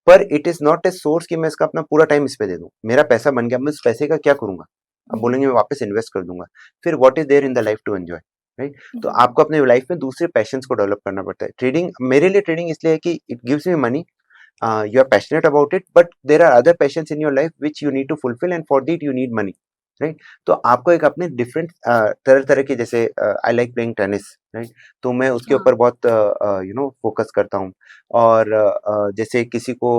पर it is not a source कि मैं इसका अपना पूरा टाइम इस पे दे दूं। मेरा पैसा बन गया, मैं उस पैसे का क्या करूंगा? अब बोलेंगे मैं वापस इन्वेस्ट कर दूंगा। फिर what is there in the life to enjoy, right? तो आपको अपने लाइफ में दूसरे पैशंस को डेवलप करना पड़ता है। ट्रेडिंग मेरे लिए ट्रेडिंग इसलिए है कि it gives me money, you are passionate about it, but there are other passions in your life which you need to fulfill, and for that you need money, right? तो आपको एक अपने डिफरेंट तरह तरह के, जैसे I like playing tennis, right? तो मैं उसके ऊपर बहुत फोकस करता हूँ। और जैसे किसी को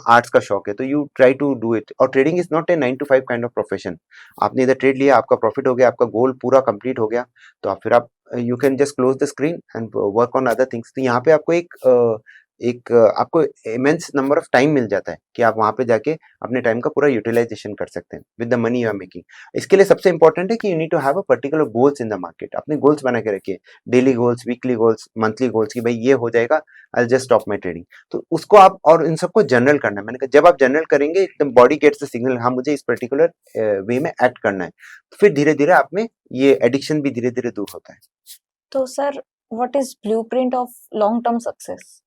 आर्ट्स का शौक है, तो you try to do it. और trading is not a 9 to 5 kind of profession. आपने इधर ट्रेड लिया, आपका प्रॉफिट हो गया, आपका गोल पूरा कंप्लीट हो गया, तो आप फिर आप you can just close the screen and work on other things. तो यहाँ पे आपको आपको इमेंस नंबर ऑफ टाइम मिल जाता है कि आप वहां पे जाके अपने टाइम का पूरा यूटिलाइजेशन कर सकते हैं with the money you are making. इसके लिए सबसे इंपॉर्टेंट है कि you need to have a particular goals in the market. अपने गोल्स बना के रखिए, daily goals, weekly goals, monthly goals, कि भाई ये हो जाएगा, I just stop my trading. तो उसको आप, और इन सबको जनरल करना है। मैंने कहा जब आप जनरल करेंगे, एकदम बॉडी गेट्स द सिग्नल, हाँ मुझे इस पर्टिकुलर वे में एक्ट करना है, तो फिर धीरे धीरे आप में ये एडिक्शन भी धीरे धीरे दूर होता है। तो sir, what is blueprint of long term success?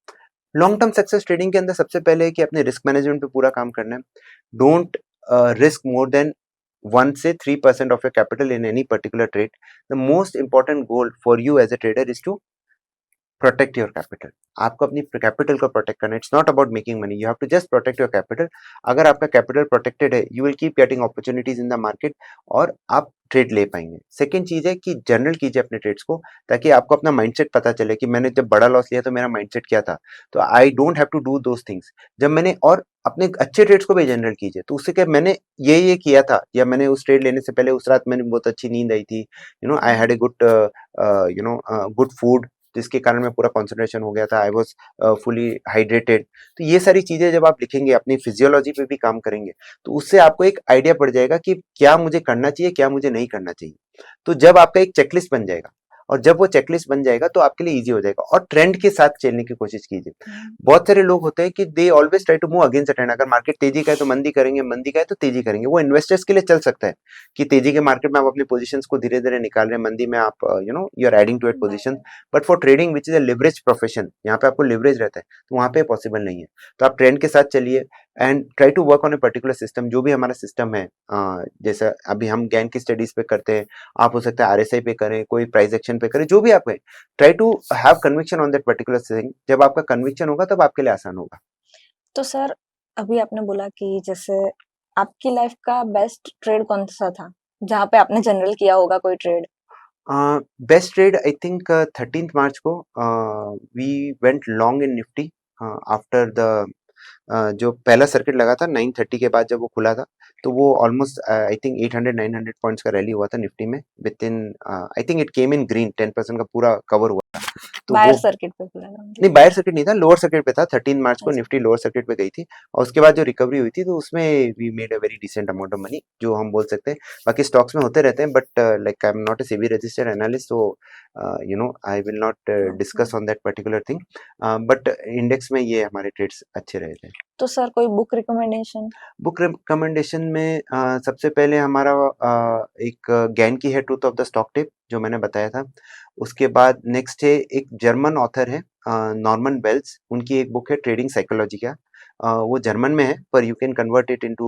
Long term success trading के अंदर सबसे पहले है कि अपने रिस्क मैनेजमेंट पे पूरा काम करना है। डोंट रिस्क मोर देन 1 से 3% of your capital in any particular trade. The most important goal for you as a trader is to protect your capital. आपको अपनी कैपिटल को प्रोटेक्ट करना है। It's not about making money, you have to just protect your capital. अगर आपका कैपिटल प्रोटेक्टेड है, you will keep getting opportunities in the market, और आप ट्रेड ले पाएंगे। सेकंड चीज है कि जनरल कीजिए अपने ट्रेड्स को, ताकि आपको अपना माइंडसेट पता चले कि मैंने जब बड़ा लॉस लिया तो मेरा माइंडसेट क्या था। तो I don't have to do those things. जब मैंने, और अपने अच्छे ट्रेड्स को भी जनरल कीजिए, तो उससे क्या, मैंने ये किया था, या मैंने उस ट्रेड लेने से पहले उस रात मैंने बहुत अच्छी नींद आई थी, I had a good good food, जिसके कारण मैं पूरा कंसंट्रेशन हो गया था, आई वाज फुली हाइड्रेटेड। तो ये सारी चीजें जब आप लिखेंगे, अपनी फिजियोलॉजी पे भी काम करेंगे, तो उससे आपको एक आइडिया पड़ जाएगा कि क्या मुझे करना चाहिए, क्या मुझे नहीं करना चाहिए। तो जब आपका एक चेकलिस्ट बन जाएगा, और जब वो चेकलिस्ट बन जाएगा तो आपके लिए इजी हो जाएगा। और ट्रेंड के साथ चलने की कोशिश कीजिए। बहुत सारे लोग होते हैं कि they always try to move against trend. अगर मार्केट तेजी का है तो मंदी करेंगे, मंदी का है तो तेजी करेंगे। वो इन्वेस्टर्स के लिए चल सकता है कि तेजी के मार्केट में आप अपनी पोजीशंस को धीरे धीरे निकाल रहे हैं, मंदी में आप you are adding to it position. But for trading which is a leverage profession, यहाँ पे आपको लिवरेज रहता है, तो वहां पे पॉसिबल नहीं है। तो आप ट्रेंड के साथ चलिए and try to work on a particular system. जो भी हमारा सिस्टम है, जैसा अभी हम गैन की स्टडीज पे करते हैं, आप हो सकता है आरएसआई पे करें, कोई प्राइस एक्शन पे करें, जो भी आप करें, try to have conviction on that particular thing. जब आपका कन्विक्शन होगा तब आपके लिए आसान होगा। तो सर, अभी आपने बोला कि जैसे आपकी लाइफ का बेस्ट ट्रेड कौन सा था, जहाँ पे आपने जनरल किया होगा कोई trade? Best trade I think 13th March को we went long in Nifty after the जो पहला सर्किट लगा था 9:30 के बाद जब वो खुला था, तो वो ऑलमोस्ट आई थिंक 800-900 पॉइंट्स का रैली हुआ था निफ्टी में with in I think it came in green 10% का पूरा कवर हुआ था। तो बायर वो सर्किट पे खुला था मतलब। नहीं बायर सर्किट नहीं था, लोअर सर्किट पे था। 13 मार्च को अच्छा। निफ्टी लोअर सर्किट पे गई थी और उसके बाद जो रिकवरी हुई थी तो उसमें we made a very decent amount of money, जो हम बोल सकते हैं। बाकी स्टॉक्स में होते रहते हैं, but like I am not a SEBI registered analyst, so you know I will not discuss on that particular thing, but index में ये हमारे ट्रेड्स अच्छे रहे थे। तो सर कोई बुक रिकमेंडेशन? बुक रिकमेंडेशन में सबसे पहले हमारा एक गैन की है truth of the stock tip, जो मैंने बताया था। उसके बाद नेक्स्ट है एक जर्मन ऑथर है नॉर्मन बेल्स, उनकी एक बुक है ट्रेडिंग साइकोलॉजी का। वो जर्मन में है पर you can convert it into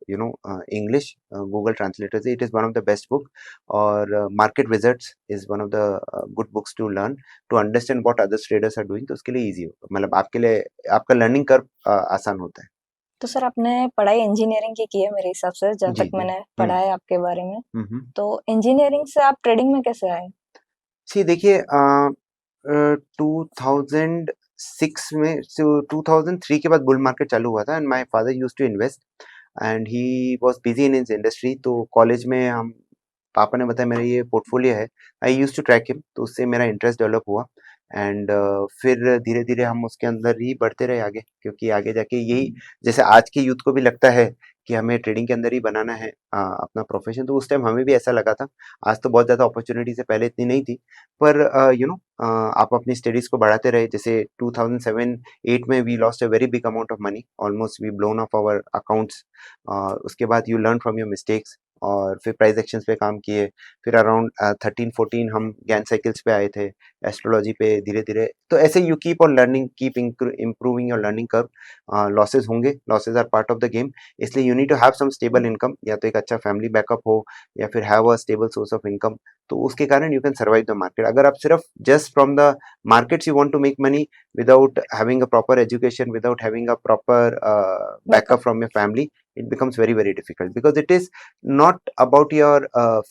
you know English, Google translator से। It is one of the best book. और market wizards is one of the good books to learn, to understand what others traders are doing. तो उसके लिए ईजी होगा, मतलब आपके लिए आपका लर्निंग कर्व आसान होता है। तो सर आपने पढ़ाई इंजीनियरिंग की है मेरे हिसाब से, जहाँ जी तक जी। मैंने पढ़ा है आपके बारे में। हम्म। तो इंजीनियरिंग से आप ट्रेडिंग में कैसे आए? जी देखिए, 2006 में, so 2003 के बाद बुल मार्केट चालू हुआ था and my father used to invest and he was busy in his industry. तो कॉलेज में हम पापा ने बताया मेरा ये पोर्टफोलियो है, I used to track him, तो उससे मेरा इंटरेस्ट डेवलप हुआ एंड फिर धीरे धीरे हम उसके अंदर ही बढ़ते रहे आगे, क्योंकि आगे जाके यही, जैसे आज के यूथ को भी लगता है कि हमें ट्रेडिंग के अंदर ही बनाना है अपना प्रोफेशन, तो उस टाइम हमें भी ऐसा लगा था। आज तो बहुत ज़्यादा अपॉर्चुनिटीज़ है, पहले इतनी नहीं थी, पर यू नो आप अपनी स्टडीज़ को बढ़ाते रहे। जैसे 2007-8 में we lost a very big amount of money, almost we blown off our accounts. उसके बाद you learn from your mistakes और फिर प्राइस एक्शंस पे काम किए। फिर अराउंड 13-14 हम गैन साइकिल्स पे आए थे, एस्ट्रोलॉजी पे धीरे धीरे। तो ऐसे you keep on learning, keep improving your learning curve. Losses होंगे, losses are part of the game, इसलिए you need to have some stable income, या तो एक अच्छा फैमिली बैकअप हो या फिर have a stable source of income. तो उसके कारण you can survive the market. अगर आप सिर्फ just from the markets you want to make money without having a proper education, without having a proper backup. backup from your family, it becomes very very difficult, because it is not about your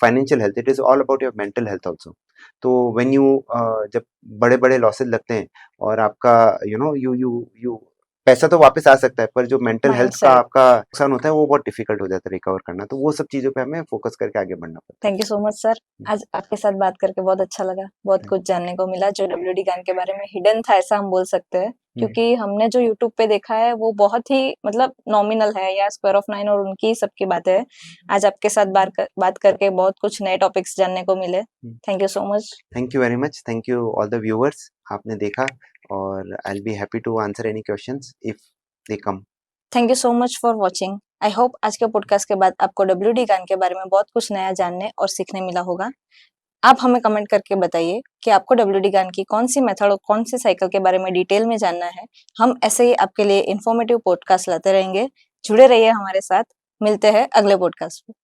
financial health, it is all about your mental health also. तो when you जब बड़े बड़े लॉसेस लगते हैं और आपका यू नो यू पैसा तो वापस आ सकता है, पर जो मेंटल हेल्थ का माइंडसेट। आपका नुकसान होता है वो बहुत डिफिकल्ट हो जाता है रिकवर करना। तो वो सब चीज़ों पे हमें फोकस करके आगे बढ़ना पड़ता thank you so much sir. है। आज आपके साथ बात करके बहुत अच्छा लगा, बहुत कुछ जानने को मिला जो डब्ल्यूडी गान के बारे में हिडन था, ऐसा हम बोल सकते हैं। क्योंकि हमने जो यूट्यूब पे देखा है वो बहुत ही मतलब नॉमिनल है, या स्क्वायर ऑफ 9 और उनकी सबकी बातें है। आज आपके साथ बात करके बहुत कुछ नए टॉपिक्स जानने को मिले। Thank you so much. Thank you very much, thank you all the viewers, आपने देखा, और I will be happy to answer any questions if they come. Thank you so much for watching. I hope आज के पॉडकास्ट के बाद आपको डब्ल्यूडी गान के बारे में बहुत कुछ नया जानने और सीखने मिला होगा। आप हमें कमेंट करके बताइए कि आपको डब्ल्यूडी गान की कौन सी मेथड और कौन सी साइकिल के बारे में डिटेल में जानना है। हम ऐसे ही आपके लिए इन्फॉर्मेटिव पॉडकास्ट लाते रहेंगे। जुड़े रहिए हमारे साथ। मिलते हैं अगले पॉडकास्ट में।